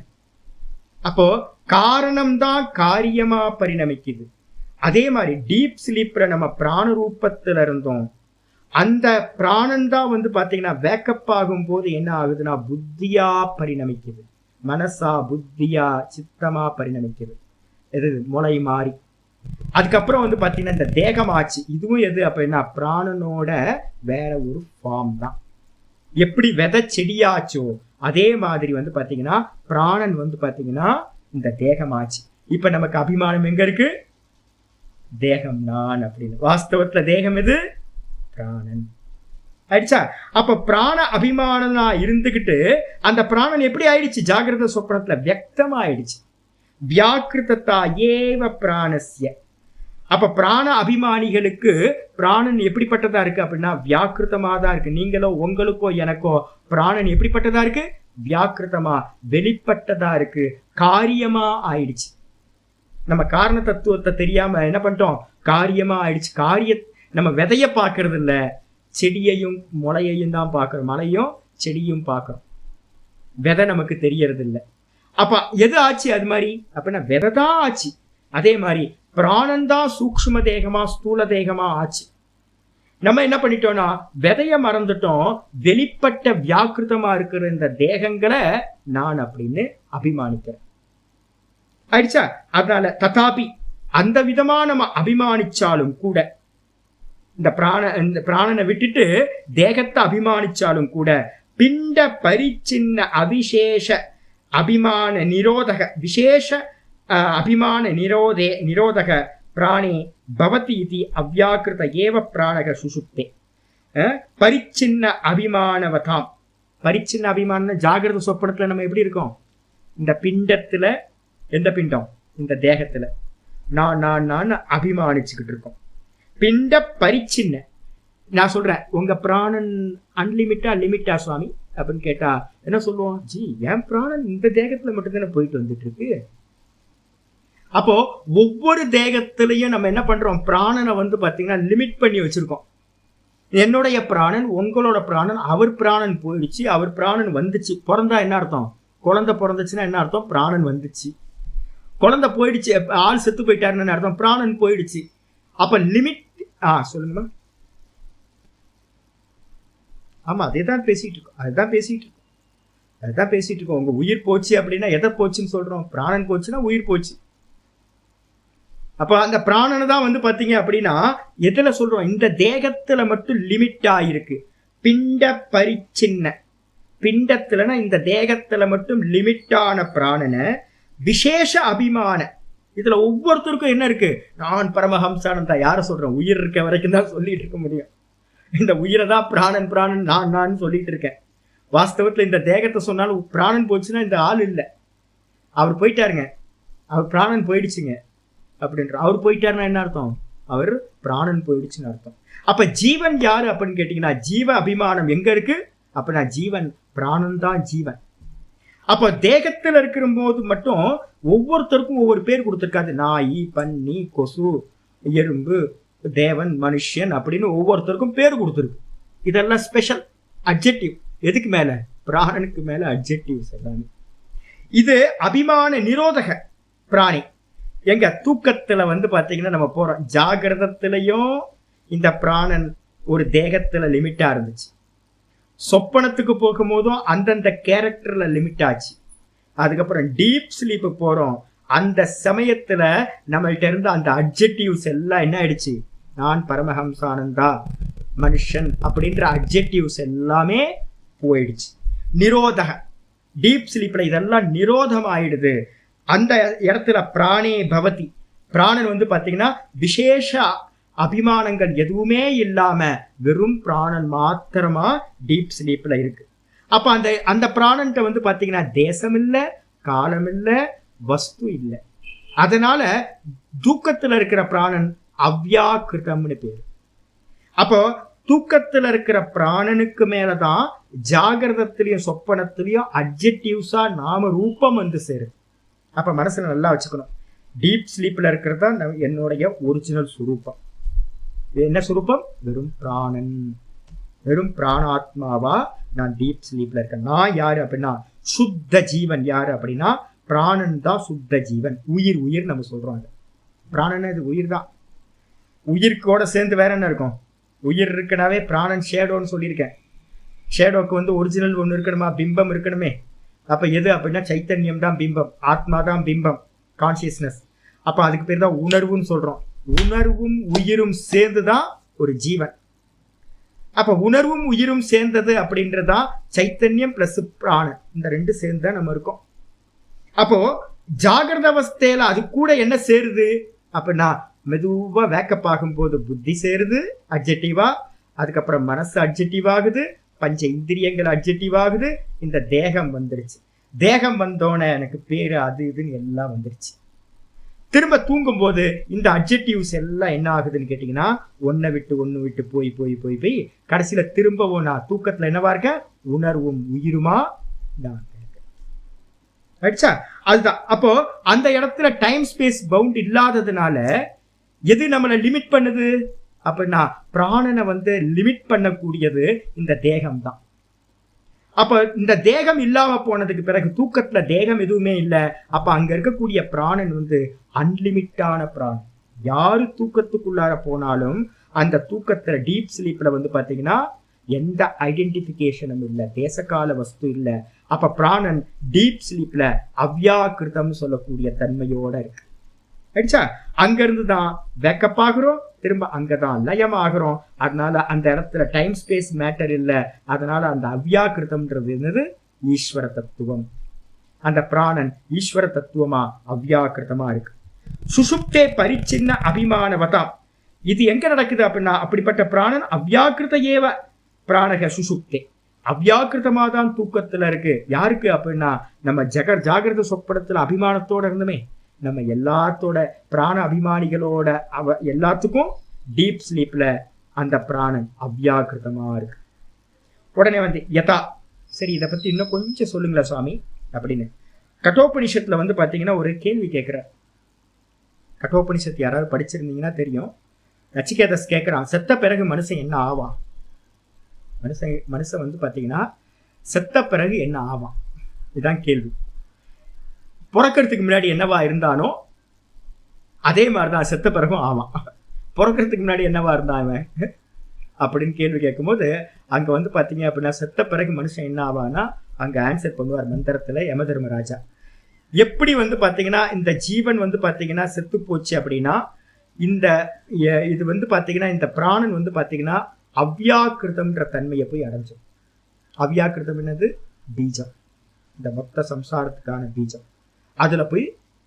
அப்போ காரணம்தான் காரியமா பரிணமிக்குது. அதே மாதிரி டீப் ஸ்லீப்ல நம்ம பிராண ரூபத்துல இருந்தோம். அந்த பிராணன் தான் வந்து பாத்தீங்கன்னா வேக்கப் ஆகும் போது என்ன ஆகுதுன்னா புத்தியா பரிணமிக்குது. மனசா, புத்தியா, சித்தமா பரிணமிக்குது. எது முளை மாறி அதுக்கப்புறம் வந்து பாத்தீங்கன்னா இந்த தேகம் ஆச்சு. இதுவும் எது அப்படின்னா பிராணனோட வேற ஒரு ஃபார்ம் தான். எப்படி விதை செடியாச்சோ அதே மாதிரி வந்து பாத்தீங்கன்னா பிராணன் வந்து பாத்தீங்கன்னா இந்த தேகம் ஆச்சு. இப்ப நமக்கு அபிமானம் எங்க இருக்கு? தேகம் நான் அப்படின்னு. வாஸ்தவத்துல தேகம் எது? பிராணன். ஆயிடுச்சா? அப்ப பிராண அபிமானனா இருந்துகிட்டு அந்த பிராணன் எப்படி ஆயிடுச்சு? ஜாகிரத சொப்பனத்துல வியக்தமா ஆயிடுச்சு. வியாக்கிருதத்தா ஏவ பிராணஸ்ய. அப்ப பிராண அபிமானிகளுக்கு பிராணன் எப்படிப்பட்டதா இருக்கு அப்படின்னா வியாக்கிருதமா தான் இருக்கு. நீங்களோ உங்களுக்கோ எனக்கோ பிராணன் எப்படிப்பட்டதா இருக்கு? வியாக்கிருதமா, வெளிப்பட்டதா இருக்கு, காரியமா ஆயிடுச்சு. நம்ம காரண தத்துவத்தை தெரியாம என்ன பண்ணிட்டோம்? காரியமா ஆயிடுச்சு. நம்ம விதைய பார்க்கறது இல்ல, செடியையும் முளையையும் தான் பார்க்கிறோம். மலையும் செடியும் பார்க்கிறோம், விதை நமக்கு தெரியறது இல்லை. அப்ப எது ஆச்சு? அது மாதிரி அப்படின்னா விதை தான் ஆச்சு. அதே மாதிரி பிராணன் தான் சூக்ஷ்ம தேகமா ஸ்தூல தேகமா ஆச்சு. நம்ம என்ன பண்ணிட்டோம்னா விதைய மறந்துட்டோம். வெளிப்பட்ட வியாக்கிருதமா இருக்கிற இந்த தேகங்களை நான் அப்படின்னு அபிமானிக்கிறேன். ஆயிடுச்சா? அதனால ததாபி அந்த விதமா நம்ம அபிமானிச்சாலும் கூட, இந்த பிராணனை விட்டுட்டு தேகத்தை அபிமானிச்சாலும் கூட பிண்ட பரிச்சின்ன அவிசேஷ அபிமான நிரோதக விசேஷ அபிமான நிரோதக பிராணே பவதி இதி அவ்யாக்கிருத ஏவ பிராணக சுசுப்தே. பரிச்சின்ன அபிமானவதாம். பரிச்சின்ன அபிமான ஜாகிரத சொப்பனத்துல நம்ம எப்படி இருக்கோம்? இந்த பிண்டத்துல, எந்த பிண்டம்? இந்த தேகத்துல நான் அபிமானிச்சுக்கிட்டு இருக்கோம். பிண்ட பரிச்சின்ன. நான் சொல்றேன், உங்க பிராணன் அன்லிமிட்டா லிமிட்டா சுவாமி அப்படின்னு கேட்டா என்ன சொல்லுவோம்? ஜி, என் பிராணன் இந்த தேகத்துல மட்டும்தானே போயிட்டு வந்துட்டு இருக்கு. அப்போ ஒவ்வொரு தேகத்திலையும் நம்ம என்ன பண்றோம்? பிராணனை வந்து பாத்தீங்கன்னா லிமிட் பண்ணி வச்சிருக்கோம். என்னுடைய பிராணன், உங்களோட பிராணன், அவர் பிராணன் போயிடுச்சு, அவர் பிராணன் வந்துச்சு. பிறந்தா என்ன அர்த்தம்? குழந்தை பிறந்துச்சுன்னா என்ன அர்த்தம்? பிராணன் வந்துச்சு. குழந்தை போயிடுச்சு, ஆள் செத்து போயிட்டாருன்னு அர்த்தம், பிராணன் போயிடுச்சு. அப்ப லிமிட். சொல்லுங்கம்மா. ஆமா, அதுதான் பேசிட்டு இருக்கோம். உங்க உயிர் போச்சு அப்படின்னா எதை போச்சுன்னு சொல்றோம்? பிராணன் போச்சுன்னா உயிர் போச்சு. அப்ப அந்த பிராணனை தான் வந்து பாத்தீங்க அப்படின்னா எதுல சொல்றோம்? இந்த தேகத்துல மட்டும் லிமிட் ஆயிருக்கு. பிண்ட பரிச்சின்ன. பிண்டத்துலனா இந்த தேகத்துல மட்டும் லிமிட்டான பிராணனை விசேஷ அபிமான. இதுல ஒவ்வொருத்தருக்கும் என்ன இருக்கு? நான் பரமஹம்சானந்தா. யார சொல்றேன்? உயிர் இருக்க வரைக்கும் தான் சொல்லிட்டு இருக்க முடியும். இந்த உயிரை தான் பிராணன் பிராணன் நான் சொல்லிட்டு இருக்கேன். வாஸ்தவத்துல இந்த தேகத்தை சொன்னாலும் பிராணன் போச்சுன்னா இந்த ஆள் இல்லை, அவர் போயிட்டாருங்க, அவர் பிராணன் போயிடுச்சுங்க அப்படின்ற. அவர் போயிட்டாருன்னா என்ன அர்த்தம்? அவர் பிராணன் போயிடுச்சுன்னு அர்த்தம். அப்ப ஜீவன் யாரு அப்படின்னு கேட்டீங்கன்னா ஜீவ அபிமானம் எங்க இருக்கு அப்படின்னா ஜீவன், பிராணன் தான் ஜீவன். அப்ப தேகத்துல இருக்கிற போது மட்டும் ஒவ்வொருத்தருக்கும் ஒவ்வொரு பேர் கொடுத்துருக்காது. நாய், பன்னி, கொசு, எறும்பு, தேவன், மனுஷன் அப்படின்னு ஒவ்வொருத்தருக்கும் பேர் கொடுத்துருக்கு. இதெல்லாம் ஸ்பெஷல் அட்ஜெக்டிவ். எதுக்கு மேல? பிராணனுக்கு மேல அட்ஜெக்டிவ்ஸ் எல்லாமே. இது அபிமான நிரோதக பிராணி. எங்க தூக்கத்துல வந்து பாத்தீங்கன்னா நம்ம போறோம். ஜாகிரதத்திலையும் இந்த பிராணன் ஒரு தேகத்துல லிமிட்டா இருந்துச்சு. சொப்பனத்துக்கு போகும்போதும் அந்தந்த கேரக்டர்ல லிமிட் ஆச்சு. அதுக்கப்புறம் டீப் ஸ்லீப் போறோம். அந்த சமயத்துல நம்மள்ட்ட இருந்து அந்த அட்ஜெக்டிவ்ஸ் எல்லாம் என்ன ஆயிடுச்சு? நான் பரமஹம்சானந்தா, மனுஷன் அப்படின்ற அட்ஜெக்டிவ்ஸ் எல்லாமே போயிடுச்சு. நிரோதக டீப் ஸ்லீப்ல இதெல்லாம் நிரோதம் ஆயிடுது. அந்த இடத்துல பிராணே பவதி. பிராணன் வந்து பாத்தீங்கன்னா விசேஷ அபிமானங்கள் எதுவுமே இல்லாம வெறும் பிராணன் மாத்திரமா டீப் ஸ்லீப்ல இருக்கு. அப்ப அந்த பிராணன்ட்ட வந்து பாத்தீங்கன்னா தேசம் இல்லை, காலம் இல்லை, வஸ்து இல்லை. அதனால தூக்கத்துல இருக்கிற பிராணன் அவ்யாக்கிருதம்னு பேரு. அப்போ தூக்கத்துல இருக்கிற பிராணனுக்கு மேலதான் ஜாகிரதத்திலையும் சொப்பனத்திலையும் அட்ஜெக்டிவ்ஸா நாம ரூபம் வந்து சேருது. அப்ப மனசுல நல்லா வச்சுக்கணும். டீப் ஸ்லீப்ல இருக்கிறது தான் என்னுடைய ஒரிஜினல் சுரூபம். என்ன சுரூபம்? வெறும் பிராணன், வெறும் பிராணாத்மாவா நான் டீப் ஸ்லீப்ல இருக்கேன். நான் யாரு அப்படின்னா சுத்த ஜீவன். யாரு அப்படின்னா பிராணன் தான் சுத்த ஜீவன். உயிர் உயிர் நம்ம சொல்றோம். பிராணன் இது உயிர் தான். உயிர்க்கோட சேர்ந்து வேற என்ன இருக்கும்? உயிர் இருக்குனாவே பிராணன் ஷேடோன்னு சொல்லியிருக்கேன். ஷேடோக்கு ஒரிஜினல் ஒன்று இருக்கணுமா? பிம்பம் இருக்கணுமே. அப்ப எது அப்படின்னா சைத்தன்யம் தான் பிம்பம், ஆத்மா தான் பிம்பம், கான்சியஸ்னஸ். அப்ப அதுக்கு பேர் தான் உணர்வுன்னு சொல்றோம். உணர்வும் உயிரும் சேர்ந்துதான் ஒரு ஜீவன். அப்ப உணர்வும் உயிரும் சேர்ந்தது அப்படின்றதான் சைத்தன்யம் பிளஸ் பிராணன். இந்த ரெண்டு சேர்ந்து தான் நம்ம இருக்கோம். அப்போ ஜாகிரத அவஸ்தையில அது கூட என்ன சேருது அப்படின்னா மெதுவா வேக்கப் ஆகும் போது புத்தி சேருது அட்ஜெக்டிவா, அதுக்கப்புறம் மனசு அட்ஜெக்டிவ் ஆகுது, பஞ்ச இந்திரியங்கள் அட்ஜெக்டிவ் ஆகுது, இந்த தேகம் வந்துருச்சு. தேகம் வந்தோடனே எனக்கு பேரு அது இதுன்னு எல்லாம் வந்துருச்சு. திரும்ப தூங்கும் போது இந்த அட்ஜெக்டிவ்ஸ் எல்லாம் என்ன ஆகுதுன்னு கேட்டீங்கன்னா ஒன்னை விட்டு ஒன்னு விட்டு போய் போய் போய் போய் கடைசியில திரும்பவும் நான் தூக்கத்துல என்னவா இருக்க? உணர்வும் உயிருமா நான் இருக்கேன். அதுதான். அப்போ அந்த இடத்துல டைம் ஸ்பேஸ் பவுண்ட் இல்லாததுனால எது நம்மளை லிமிட் பண்ணுது அப்படின்னா பிராணனை லிமிட் பண்ணக்கூடியது இந்த தேகம் தான். அப்ப இந்த தேகம் இல்லாம போனதுக்கு பிறகு தூக்கத்துல தேகம் எதுவுமே இல்லை. அப்ப அங்க இருக்கக்கூடிய பிராணன் அன்லிமிட்டான பிராணன். யாரு தூக்கத்துக்குள்ளார போனாலும் அந்த தூக்கத்துல டீப் ஸ்லீப்ல பாத்தீங்கன்னா எந்த ஐடென்டிபிகேஷனும் இல்லை, தேசகால வஸ்து இல்லை. அப்ப பிராணன் டீப் ஸ்லீப்ல அவ்யாக்கிருதம் சொல்லக்கூடிய தன்மையோட இருக்கு. அங்க இருந்து தான் வேக்கப் ஆகுறோம், திரும்ப அங்கதான் லயம் ஆகுறோம். அதனால அந்த இடத்துல டைம் ஸ்பேஸ் மேட்டர் இல்லை. அதனால அந்த அவ்யாக்கிருதம்ன்றது என்னது? ஈஸ்வர தத்துவம். அந்த பிராணன் ஈஸ்வர தத்துவமா அவ்யாக்கிருதமா இருக்கு. சுஷுப்தே பரிச்சின்ன அபிமானவதாம். இது எங்க நடக்குது அப்படின்னா அப்படிப்பட்ட பிராணன் அவ்யாக்கிருத ஏவ பிராணக சுஷுப்தே, அவ்யாக்கிருதமா தான் தூக்கத்துல இருக்கு. யாருக்கு அப்படின்னா நம்ம ஜாகிரத சொப்பனத்துல அபிமானத்தோட இருந்துமே நம்ம எல்லாத்தோட பிராண அபிமானிகளோட எல்லாத்துக்கும் டீப் ஸ்லீப்ல அந்த பிராணன் அவ்யாக்கிருதமா இருக்கு. உடனே யதா, சரி இதை பத்தி இன்னும் கொஞ்சம் சொல்லுங்களா சுவாமி அப்படின்னு கட்டோபனிஷத்துல பாத்தீங்கன்னா ஒரு கேள்வி கேட்கிற. கட்டோபனிஷத்து யாராவது படிச்சிருந்தீங்கன்னா தெரியும். நச்சிகேதஸ் கேட்கிறான், செத்த பிறகு மனுஷன் என்ன ஆவான்? மனுஷன் பாத்தீங்கன்னா செத்த பிறகு என்ன ஆவான்? இதுதான் கேள்வி. பிறக்கிறதுக்கு முன்னாடி என்னவா இருந்தானோ அதே மாதிரிதான் செத்த பிறகும் ஆவான். பிறக்கிறதுக்கு முன்னாடி என்னவா இருந்தான் அப்படின்னு கேள்வி கேட்கும்போது அங்க பாத்தீங்க அப்படின்னா செத்த பிறகு மனுஷன் என்ன ஆவான்னா அங்க ஆன்சர் பண்ணுவார் மந்திரத்துல யம தர்மராஜா. எப்படி பாத்தீங்கன்னா இந்த ஜீவன் பாத்தீங்கன்னா செத்து போச்சு அப்படின்னா இந்த இது பாத்தீங்கன்னா இந்த பிராணன் பாத்தீங்கன்னா அவ்யாக்கிருதம்ன்ற தன்மையை போய் அடைஞ்சோம். அவ்யாக்கிருதம் என்னது? பீஜம், இந்த மொத்த சம்சாரத்துக்கான பீஜம். அதுல போய்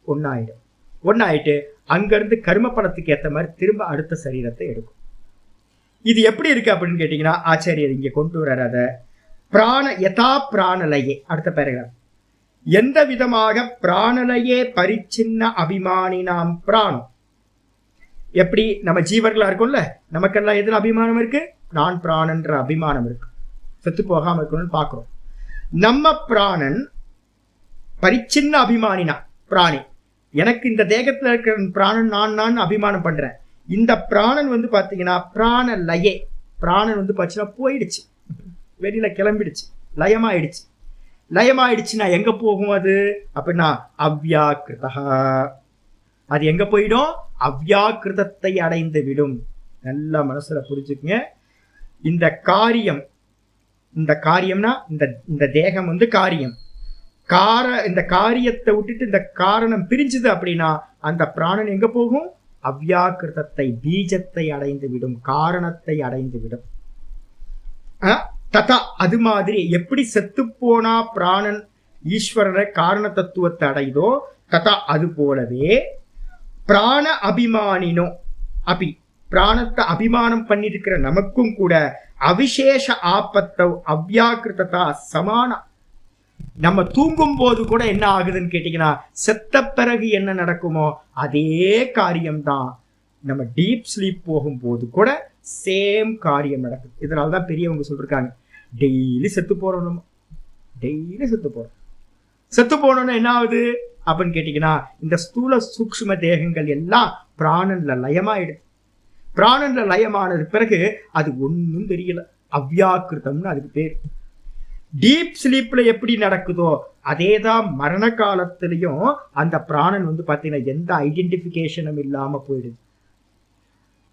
ஒன்னாயிட்டு அங்கிருந்து கர்ம பலத்துக்கு ஏற்ற மாதிரி திரும்ப அடுத்த சரீரத்தை எடுக்கும். இது எப்படி இருக்கு அப்படின்னு கேட்டீங்கன்னா ஆச்சாரியர் இங்க கொண்டு வர்றார் அத பிராண யதா பிராணலயே. அடுத்த பேராகிராஃப், எந்த விதமாக பிராணலயே பரிச்சின்ன அபிமானினாம் பிராணம். எப்படி நம்ம ஜீவர்களா இருக்கும்ல, நமக்கெல்லாம் எதுல அபிமானம் இருக்கு? நான் பிராணன்ற அபிமானம் இருக்கு, செத்து போகாம இருக்கணும்னு பாக்குறோம். நம்ம பிராணன் பரிச்சின்ன அபிமானினா பிராணி, எனக்கு இந்த தேகத்துல இருக்கிற பிராணன் நான் அபிமானம் பண்றேன். இந்த பிராணன் பாத்தீங்கன்னா பிராண லயே, பிராணன் பாத்தீங்கன்னா போயிடுச்சு, வெளியில கிளம்பிடுச்சு, லயமாயிடுச்சு. லயமாயிடுச்சுன்னா எங்க போகும் அது அப்படின்னா அவ்யாக்கிருதா. அது எங்க போயிடும்? அவ்யாக்கிருதத்தை அடைந்து விடும். நல்லா மனசுல புரிஞ்சுக்குங்க. இந்த காரியம்னா இந்த தேகம் காரியம். இந்த காரியத்தை விட்டுட்டு இந்த காரணம் பிரிஞ்சுது அப்படின்னா அந்த பிராணன் எங்க போகும்? அவ்யாக்கிருதத்தை, பீஜத்தை அடைந்து விடும், காரணத்தை அடைந்து விடும். ததா, அது மாதிரி எப்படி செத்து போனா பிராணன் ஈஸ்வரரை காரண தத்துவத்தை அடைதோ ததா அது போலவே பிராண அபிமானினோ அபி, பிராணத்தை அபிமானம் பண்ணிருக்கிற நமக்கும் கூட அவிசேஷ ஆபத்தவ் அவ்யாக்கிருதா சமான. நம்ம தூங்கும் போது கூட என்ன ஆகுதுன்னு கேட்டீங்கன்னா செத்த பிறகு என்ன நடக்குமோ அதே காரியம்தான் நம்ம டீப் ஸ்லீப் போகும்போது கூட சேம் காரியம் நடக்குது. இதனாலதான் பெரியவங்க சொல்றாங்க டெய்லி செத்து போறோம், நம்ம டெய்லி செத்து போறோம். செத்து போனோன்னா என்ன ஆகுது அப்படின்னு கேட்டீங்கன்னா, இந்த ஸ்தூல சூக்ஷ்ம தேகங்கள் எல்லாம் பிராணன்ல லயமாயிடுது. பிராணன்ல லயமானது பிறகு அது ஒன்னும் தெரியல, அவ்யாக்கிருதம்னு அதுக்கு பேர். டீப் ஸ்லீப்ல எப்படி நடக்குதோ அதேதான் மரண காலத்திலையும் அந்த பிராணன் பாத்தீங்கன்னா எந்த ஐடென்டிபிகேஷனும் இல்லாம போயிடுது.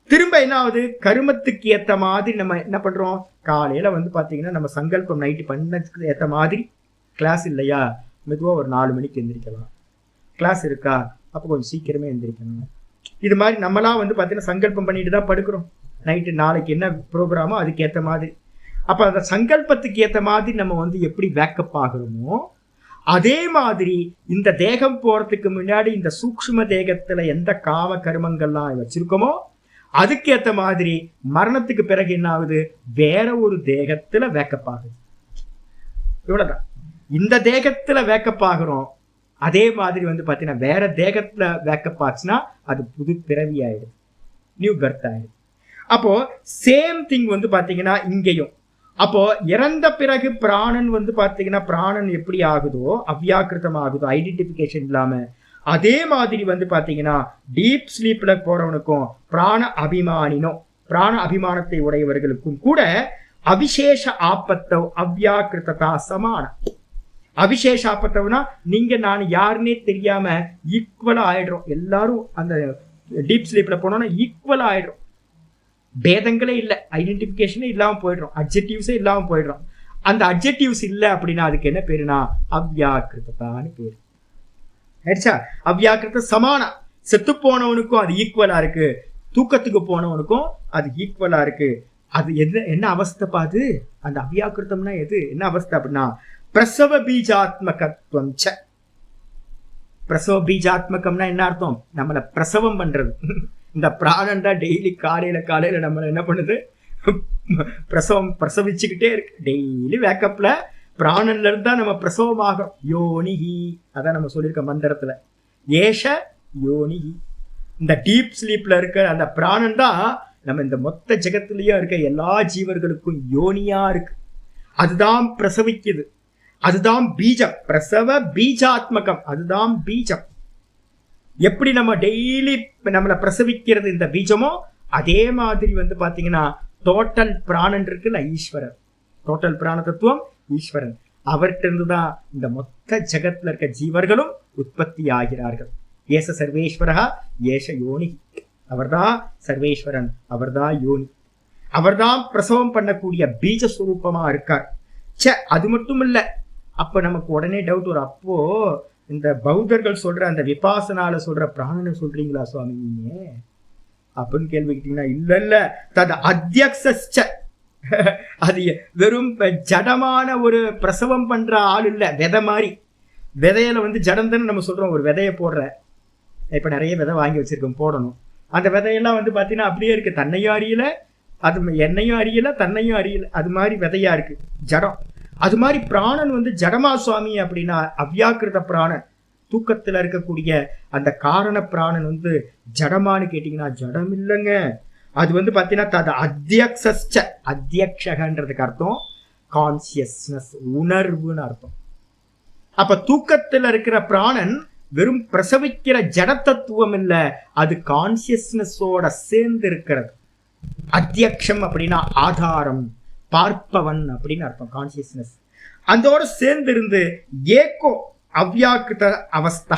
திரும்ப என்ன ஆகுது, கருமத்துக்கு ஏத்த மாதிரி நம்ம என்ன பண்றோம், காலையில பாத்தீங்கன்னா நம்ம சங்கல்பம் நைட்டு பண்ணதுக்கு ஏத்த மாதிரி கிளாஸ் இல்லையா, மெதுவா ஒரு 4 மணிக்கு எந்திரிக்கலாம். கிளாஸ் இருக்கா, அப்ப கொஞ்சம் சீக்கிரமே எந்திரிக்கணும். இது மாதிரி நம்மளா பாத்தீங்கன்னா சங்கல்பம் பண்ணிட்டு தான் படுக்கிறோம். நைட்டு நாளைக்கு என்ன ப்ரோக்ராமோ அதுக்கு ஏத்த மாதிரி. அப்ப அந்த சங்கல்பத்துக்கு ஏத்த மாதிரி நம்ம எப்படி வேக்கப் ஆகிறோமோ அதே மாதிரி இந்த தேகம் போறதுக்கு முன்னாடி இந்த சூக்ஷ்ம தேகத்துல எந்த காம கர்மங்கள்லாம் வச்சிருக்கோமோ அதுக்கேத்த மாதிரி மரணத்துக்கு பிறகு என்ன ஆகுது, வேற ஒரு தேகத்துல வேக்கப் ஆகுது. இவ்வளவுதான். இந்த தேகத்துல வேக்கப் ஆகிறோம், அதே மாதிரி பாத்தீங்கன்னா வேற தேகத்துல வேக்கப் ஆச்சுன்னா அது புது பிறவி ஆயிடுது, நியூ பர்த் ஆயிடுது. அப்போ சேம் திங் பாத்தீங்கன்னா இங்கேயும். அப்போ இறந்த பிறகு பிராணன் பாத்தீங்கன்னா பிராணன் எப்படி ஆகுதோ அவ்யாக்கிருத்தம் ஆகுதோ ஐடென்டிபிகேஷன் இல்லாம, அதே மாதிரி பாத்தீங்கன்னா டீப் ஸ்லீப்ல போறவனுக்கும் பிராண அபிமானினோ பிராண அபிமானத்தை உடையவர்களுக்கும் கூட அவிசேஷ ஆபத்தோ அவ்யாக்கிருத்தா சமானம். அவிசேஷ ஆபத்தவனா நீங்க நான் யாருன்னே தெரியாம ஈக்குவலா ஆயிடுறோம். எல்லாரும் அந்த டீப் ஸ்லீப்ல போனோம்னா ஈக்குவலா ஆயிடுறோம். பேதங்களே இல்லை, ஐடென்டிபிகேஷனே இல்லாம போயிடுறோம், அட்ஜெக்டிவ்ஸே இல்லாம போயிடுறோம். அந்த அட்ஜெக்டிவ்ஸ் இல்லை அப்படின்னா அதுக்கு என்ன பேருனா அவ்யாக்கிருத்தான்னு பேரு. ஆயிடுச்சா? அவ்யாக்கிருத்த சமானம். செத்து போனவனுக்கும் அது ஈக்குவலா இருக்கு, தூக்கத்துக்கு போனவனுக்கும் அது ஈக்குவலா இருக்கு. அது என்ன அவஸ்தை பாது, அந்த அவ்யாக்கிருத்தம்னா எது, என்ன அவஸ்தை அப்படின்னா பிரசவ பீஜாத்மகத்துவம். பிரசவ பீஜாத்மகம்னா என்ன அர்த்தம், நம்மளை பிரசவம் பண்றது. இந்த பிராணன் தான் டெய்லி காலையில நம்மளை என்ன பண்ணுது, பிரசவிச்சுக்கிட்டே இருக்கு. டெய்லி வேக்கப்ல பிராணன்ல இருந்தா நம்ம பிரசவம் ஆகும். யோனிஹி, அதான் நம்ம சொல்லியிருக்க மந்திரத்துல, ஏஷ யோனிஹி. இந்த டீப் ஸ்லீப்ல இருக்க அந்த பிராணன் தான் நம்ம இந்த மொத்த ஜெகத்திலயும் இருக்க எல்லா ஜீவர்களுக்கும் யோனியா இருக்கு. அதுதான் பிரசவிக்குது, அதுதான் பீஜம். பிரசவ பீஜாத்மகம், அதுதான் பீஜம். எப்படி நம்ம டெய்லி நம்மளை பிரசவிக்கிறது இந்த பீஜமோ அதே மாதிரி பாத்தீங்கன்னா டோட்டல் பிராணன் இருக்குல்ல ஈஸ்வரன், டோட்டல் பிராண தத்துவம் ஈஸ்வரன். அவர்கிட்ட இருந்துதான் இந்த மொத்த ஜகத்துல இருக்க ஜீவர்களும் உற்பத்தி ஆகிறார்கள். ஏச சர்வேஸ்வரா ஏஷ யோனி. அவர்தான் சர்வேஸ்வரன், அவர்தான் யோனி, அவர்தான் பிரசவம் பண்ணக்கூடிய பீஜஸ்வரூபமா இருக்கார். அது மட்டும் இல்ல, அப்ப நமக்கு உடனே டவுட் வரும், அப்போ இந்த பௌத்தர்கள் சொல்ற அந்த விபாசனால சொல்ற பிராணனை சொல்றீங்களா சுவாமி நீங்க அப்படின்னு கேள்வி கேட்டீங்கன்னா, இல்ல தது அத்தியக்ஷ. அது வெறும் ஜடமான ஒரு பிரசவம் பண்ற ஆள் இல்ல, விதை மாதிரி. விதையில ஜடம் தானே நம்ம சொல்றோம். ஒரு விதைய போடுற, இப்ப நிறைய விதை வாங்கி வச்சிருக்கோம் போடணும். அந்த விதையெல்லாம் பாத்தீங்கன்னா அப்படியே இருக்கு, தன்னையும் அறியல, அது என்னையும் அறியல, தன்னையும் அறியல, அது மாதிரி விதையா இருக்கு, ஜடம். அது மாதிரி பிராணன் ஜடமா சுவாமி அப்படின்னா அவ்யாக்கிருத பிராணன், தூக்கத்துல இருக்கக்கூடிய அந்த காரண பிராணன் ஜடமானு கேட்டீங்கன்னா ஜடம் இல்லைங்க. அது பாத்தீங்கன்னா தது அத்தியக்ஷ. அத்தியக்ஷகன்றதுக்கு அர்த்தம் கான்சியஸ்னஸ், உணர்வுன்னு அர்த்தம். அப்ப தூக்கத்துல இருக்கிற பிராணன் வெறும் பிரசவிக்கிற ஜட தத்துவம் இல்ல, அது கான்சியஸ்னஸோட சேர்ந்து இருக்கிறது. அத்தியக்ஷம் அப்படின்னா ஆதாரம், பார்ப்பவன் அப்படின்னு அர்த்தம். கான்சியஸ்னஸ் அதோட சேர்ந்து இருந்து ஏகோ அவ்யாக்கிருத அவஸ்தா,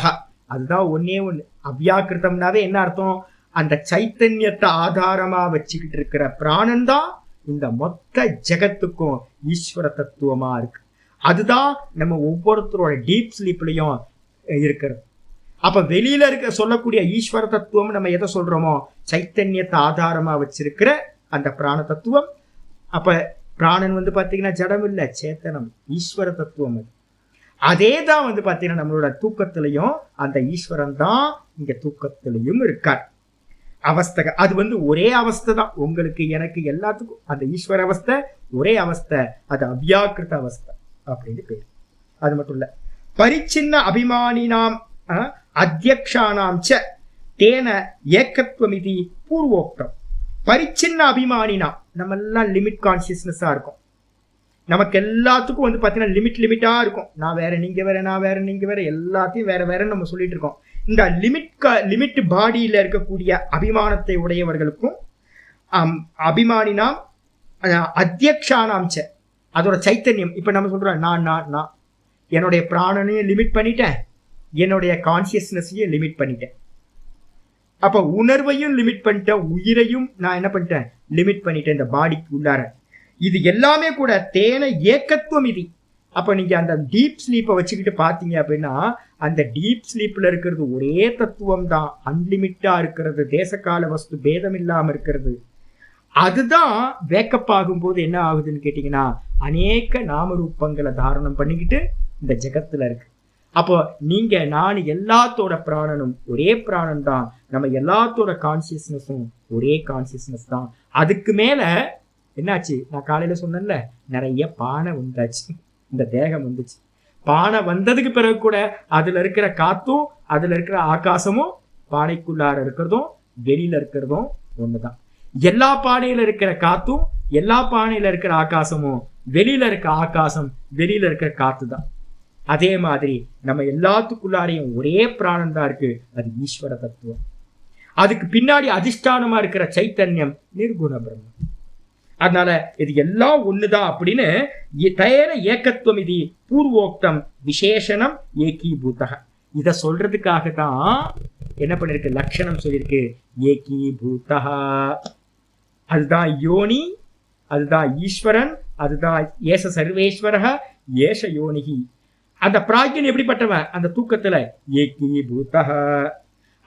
அதுதான் ஒன்னே ஒண்ணு. அவ்யாக்கிருத்தம்னாவே என்ன அர்த்தம், அந்த சைத்தன்யத்தை ஆதாரமா வச்சுக்கிட்டு இருக்கிற பிராணன் தான் இந்த மொத்த ஜெகத்துக்கும் ஈஸ்வர தத்துவமா இருக்கு. அதுதான் நம்ம ஒவ்வொருத்தரோட டீப் ஸ்லீப்லயும் இருக்கிறது. அப்ப வெளியில இருக்க சொல்லக்கூடிய ஈஸ்வர தத்துவம் நம்ம எதை சொல்றோமோ சைத்தன்யத்தை ஆதாரமா வச்சிருக்கிற அந்த பிராண தத்துவம். அப்ப பிராணன் பாத்தீங்கன்னா ஜடம் இல்ல, சேத்தனம், ஈஸ்வர தத்துவம். அதே தான் பாத்தீங்கன்னா நம்மளோட தூக்கத்திலையும் அந்த ஈஸ்வரன் தான் இங்க தூக்கத்திலையும் இருக்கார். அவஸ்தை அது ஒரே அவஸ்தை தான், உங்களுக்கு எனக்கு எல்லாத்துக்கும் அந்த ஈஸ்வர அவஸ்தை ஒரே அவஸ்தை, அது அவ்யாக்கிருத அவஸ்தை அப்படின்னு பேரு. அது மட்டும் இல்ல, பரிச்சின்ன அபிமானினாம் அத்தியக்ஷானாம் ச தேன ஏகத்வமிதி பூர்வோக்தம். பரிச்சின்ன அபிமானினா, நம்ம எல்லாம் லிமிட் கான்சியஸ்னஸா இருக்கும். நமக்கு எல்லாத்துக்கும் வந்து பார்த்தீங்கன்னா லிமிட்டாக இருக்கும். நான் வேற நீங்க வேற, நான் வேற நீங்க வேற, எல்லாத்தையும் வேற வேறன்னு நம்ம சொல்லிட்டு இருக்கோம். இந்த லிமிட் பாடியில் இருக்கக்கூடிய அபிமானத்தை உடையவர்களுக்கும் அபிமானினா அத்தியக்ஷானாம்ச அதோட சைத்தன்யம். இப்போ நம்ம சொல்றோம் நான் என்னுடைய பிராணனையும் லிமிட் பண்ணிட்டேன், என்னுடைய கான்சியஸ்னஸையும் லிமிட் பண்ணிட்டேன். அப்போ உணர்வையும் லிமிட் பண்ணிட்டேன், உயிரையும் நான் என்ன பண்ணிட்டேன், லிமிட் பண்ணிட்டேன் இந்த பாடிக்கு உள்ளார. இது எல்லாமே கூட தேன ஏக்கத்துவம் இது. அப்போ நீங்க அந்த டீப் ஸ்லீப்பை வச்சுக்கிட்டு பார்த்தீங்க அப்படின்னா அந்த டீப் ஸ்லீப்ல இருக்கிறது ஒரே தத்துவம் தான், அன்லிமிட்டா இருக்கிறது, தேசகால வஸ்து பேதம் இல்லாம இருக்கிறது. அதுதான் வேக்கப் ஆகும்போது என்ன ஆகுதுன்னு கேட்டீங்கன்னா அநேக நாமரூபங்களை தாரணம் பண்ணிக்கிட்டு இந்த ஜெகத்துல இருக்கு. அப்போ நீங்க நான் எல்லாத்தோட பிராணனும் ஒரே பிராணன் தான், நம்ம எல்லாத்தோட கான்சியஸ்னஸும் ஒரே கான்சியஸ்னஸ் தான். அதுக்கு மேல என்னாச்சு, நான் காலையில சொன்னேன்ல, நிறைய பானை வந்தாச்சு, இந்த தேகம் வந்துச்சு. பானை வந்ததுக்கு பிறகு கூட அதுல இருக்கிற காத்தும் அதுல இருக்கிற ஆகாசமும் பானைக்குள்ளார இருக்கிறதும் வெளியில இருக்கிறதும் ஒண்ணுதான். எல்லா பானையில இருக்கிற காத்தும் எல்லா பானையில இருக்கிற ஆகாசமும் வெளியில இருக்க ஆகாசம் வெளியில இருக்கிற காத்து தான். அதே மாதிரி நம்ம எல்லாத்துக்குள்ளாரையும் ஒரே பிராணம் தான் இருக்கு, அது ஈஸ்வர தத்துவம். அதுக்கு பின்னாடி அதிஷ்டானமா இருக்கிற சைத்தன்யம் நிர்குண பிரம்மம். அதனால இது எல்லாம் ஒண்ணுதான் அப்படின்னு தயன ஏக்கத்துவம் இது பூர்வோக்தம் விசேஷனம் ஏகீபூதக. இத சொல்றதுக்காக தான் என்ன பண்ணிருக்கு, லட்சணம் சொல்லியிருக்கு ஏகீபூதக. அதுதான் யோனி, அதுதான் ஈஸ்வரன், அதுதான் ஏச சர்வேஸ்வரக ஏஷ யோனிகி. அந்த பிராக்யன் எப்படிப்பட்டவன், அந்த தூக்கத்துல ஏகீபூதக.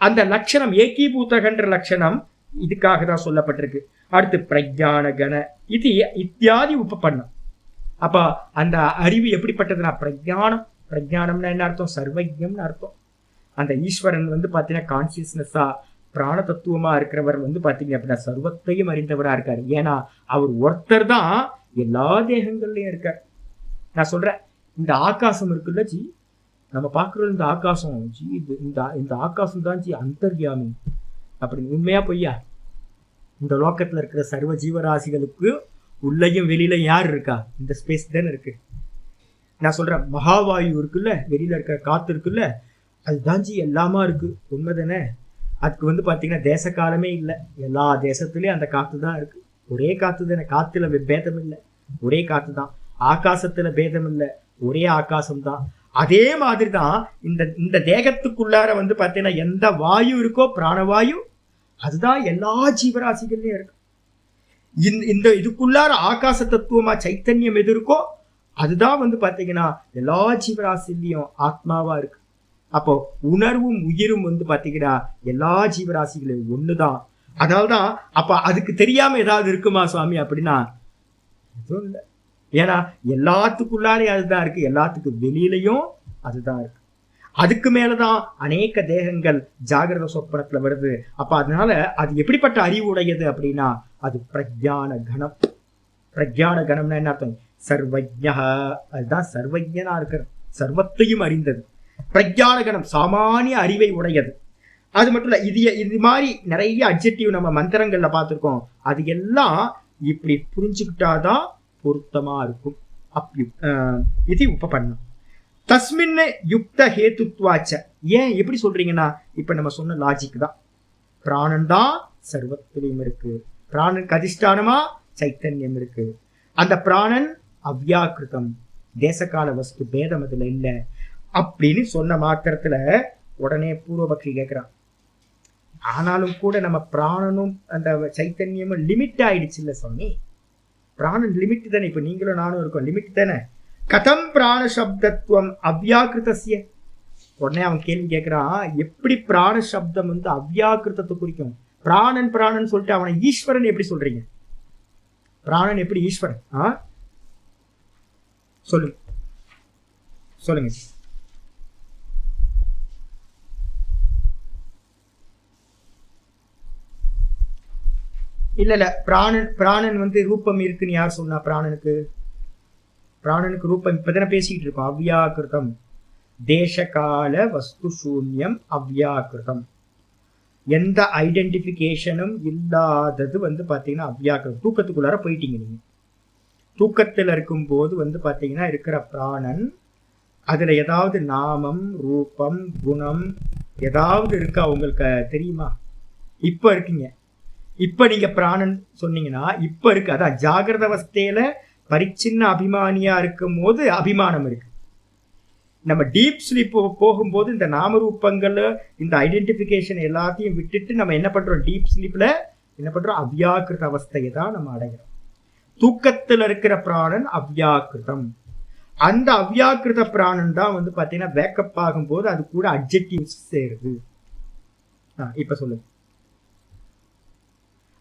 அந்த லட்சணம் ஏகீபூதகன்ற லட்சணம் இதுக்காக தான் சொல்லப்பட்டிருக்கு. அடுத்து பிரஜான கண இது இத்தியாதி உபபன்னம். அப்ப அந்த அறிவு எப்படிப்பட்டதுன்னா பிரஜானம். பிரஜானம்னா என்ன அர்த்தம், சர்வஜம்னு அர்த்தம். அந்த ஈஸ்வரன் வந்து பாத்தீங்கன்னா கான்சியஸ்னஸா பிராண தத்துவமா இருக்கிறவர் வந்து பாத்தீங்க அப்படின்னா சர்வத்தையும் அறிந்தவரா இருக்காரு. ஏன்னா அவர் ஒருத்தர் தான் எல்லா தேகங்கள்லயும் இருக்கார். நான் சொல்றேன், இந்த ஆகாசம் இருக்குல்ல ஜி, நம்ம பார்க்குறது இந்த ஆகாசம் ஜி, இந்த ஆகாசம் தான் ஜி அந்தர்யாமி அப்படின்னு. உண்மையா பொய்யா? இந்த லோக்கத்துல இருக்கிற சர்வ ஜீவராசிகளுக்கு உள்ளயும் வெளியில யார் இருக்கா, இந்த ஸ்பேஸ் தானே இருக்கு. நான் சொல்றேன், மகாவாயு இருக்குல்ல, வெளியில இருக்கிற காத்து இருக்குல்ல, அதுதான் ஜி எல்லாமா இருக்கு. உண்மை தானே? அதுக்கு வந்து பாத்தீங்கன்னா தேச காலமே இல்லை, எல்லா தேசத்துலயும் அந்த காத்து தான் இருக்கு. ஒரே காத்து தானே, காத்துல பேதம் இல்லை, ஒரே காத்து தான். ஆகாசத்துல பேதம் இல்லை, ஒரே ஆகாசம் தான். அதே மாதிரி தான் இந்த தேகத்துக்குள்ளார வந்து பாத்தீங்கன்னா எந்த வாயு இருக்கோ பிராணவாயு, அதுதான் எல்லா ஜீவராசிகள்லயும் இருக்கு. இந்த இதுக்குள்ளார ஆகாச தத்துவமா சைத்தன்யம் எது இருக்கோ அதுதான் வந்து பாத்தீங்கன்னா எல்லா ஜீவராசிலையும் ஆத்மாவா இருக்கு. அப்போ உணர்வும் உயிரும் வந்து பாத்தீங்கன்னா எல்லா ஜீவராசிகளையும் ஒண்ணுதான். அதனால்தான் அப்ப அதுக்கு தெரியாம ஏதாவது இருக்குமா சுவாமி அப்படின்னா எதுவும் இல்லை. ஏன்னா எல்லாத்துக்குள்ளாரே அதுதான் இருக்கு, எல்லாத்துக்கு வெளியிலையும் அதுதான் இருக்கு. அதுக்கு மேலதான் அநேக தேகங்கள் ஜாகிரத சொப்பனத்துல வருது. அப்ப அதனால அது எப்படிப்பட்ட அறிவு உடையது அப்படின்னா அது பிரஜான கணம். பிரஜான கணம்னா என்ன அர்த்தம், சர்வஜ்ஞா. அதுதான் சர்வஜனா இருக்கிறது, சர்வத்தையும் அறிந்தது. பிரஜான கணம் சாமானிய அறிவை உடையது. அது மட்டும் இல்ல, இது மாதிரி நிறைய அட்ஜெக்டிவ் நம்ம மந்திரங்கள்ல பார்த்திருக்கோம். அது எல்லாம் இப்படி புரிஞ்சுக்கிட்டாதான் பொருத்தமா இருக்கும். இது உபபன்னம். தஸ்மின் யுக்த ஹேத்துவாச்ச. ஏன் எப்படி சொல்றீங்கன்னா இப்ப நம்ம சொன்ன லாஜிக் தான். பிராணன் தான் சர்வத்திலையும் இருக்கு, பிராணனுக்கு அதிஷ்டானமா சைத்தன்யம் இருக்கு. அந்த பிராணன் அவ்யாக்கிருதம், தேசகால வஸ்து பேதம் அதுல இல்லை அப்படின்னு சொன்ன மாத்திரத்துல உடனே பூர்வபக்ஷி கேட்கிறான், ஆனாலும் கூட நம்ம பிராணனும் அந்த சைத்தன்யமும் லிமிட் ஆயிடுச்சு இல்ல சுவாமி, பிராணன் லிமிட் தானே, இப்ப நீங்களும் நானும் இருக்கோம், லிமிட் தானே. கதம் பிராண சப்தத்துவம் அவ்யாக்கிருதஸ்ய. உடனே அவன் கேள்வி கேட்கிறான், எப்படி பிராண சப்தம் வந்து அவ்யாக்கிருதத்தை குறிக்கும்? பிராணன் பிராணன் சொல்லிட்டு அவனை ஈஸ்வரன் எப்படி சொல்றீங்க? பிராணன் எப்படி ஈஸ்வரன்? சொல்லுங்க சொல்லுங்க. இல்ல பிராணன் வந்து ரூபம் இருக்குன்னு யார் சொன்னா? பிராணனுக்கு ரூபம் இப்பதானே பேசிக்கிட்டு இருக்கோம். அவ்யாக்கிருதம், தேசகால வஸ்து சூன்யம் அவ்யாக்கிருதம், எந்த ஐடென்டிபிகேஷனும் இல்லாதது வந்து பாத்தீங்கன்னா அவ்யாக்கிருதம். தூக்கத்துக்குள்ளார போயிட்டீங்க நீங்க. தூக்கத்தில் இருக்கும்போது பார்த்தீங்கன்னா இருக்கிற பிராணன் அதுல ஏதாவது நாமம் ரூபம் குணம் ஏதாவது இருக்கா உங்களுக்கு தெரியுமா? இப்ப இருக்கீங்க, இப்ப நீங்க பிராணன் சொன்னீங்கன்னா இப்ப இருக்கு. அதான் ஜாகிரத அவஸ்தையில பரிச்சின்ன அபிமானியா இருக்கும் போது அபிமானம் இருக்கு. நம்ம டீப் ஸ்லீப் போகும்போது இந்த நாமரூபங்கள் இந்த ஐடென்டிபிகேஷன் எல்லாத்தையும் விட்டுட்டு நம்ம என்ன பண்றோம்? டீப் ஸ்லீப்ல என்ன பண்றோம்? அவ்யாக்கிருத அவஸ்தையை தான் நம்ம அடைகிறோம். தூக்கத்தில் இருக்கிற பிராணன் அவ்யாக்கிருதம். அந்த அவ்யாக்கிருத பிராணன் தான் பாத்தீங்கன்னா வேக்கப் ஆகும்போது அது கூட அட்ஜெக்டிவ்ஸ் சேருது. இப்ப சொல்லுங்க.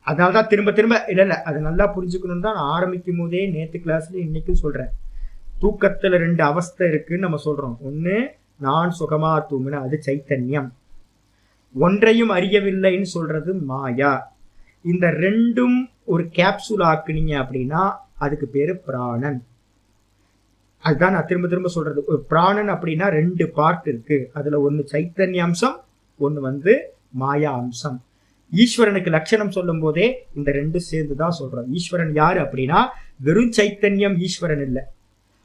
அதனாலதான் திரும்ப திரும்ப இல்ல அது நல்லா புரிஞ்சுக்கணும் தான் நான் ஆரம்பிக்கும் போதே நேத்து கிளாஸ்ல இன்னைக்கும் சொல்றேன். தூக்கத்துல 2 அவஸ்தை இருக்குன்னு நம்ம சொல்றோம். ஒண்ணு நான் சுகமா தூங்குன, அது சைத்தன்யம். ஒன்றையும் அறியவில்லைன்னு சொல்றது மாயா. இந்த 2ம் ஒரு கேப்சூல் ஆக்குனீங்க அப்படின்னா அதுக்கு பேரு பிராணன். அதுதான் நான் திரும்ப திரும்ப சொல்றது. ஒரு பிராணன் அப்படின்னா 2 பார்ட் இருக்கு. அதுல ஒண்ணு சைத்தன்ய அம்சம், ஒண்ணு மாயா அம்சம். ஈஸ்வரனுக்கு லட்சணம் சொல்லும் போதே இந்த 2 சேர்ந்துதான் சொல்றோம். ஈஸ்வரன் யாரு அப்படின்னா வெறும் சைத்தன்யம் ஈஸ்வரன் இல்லை,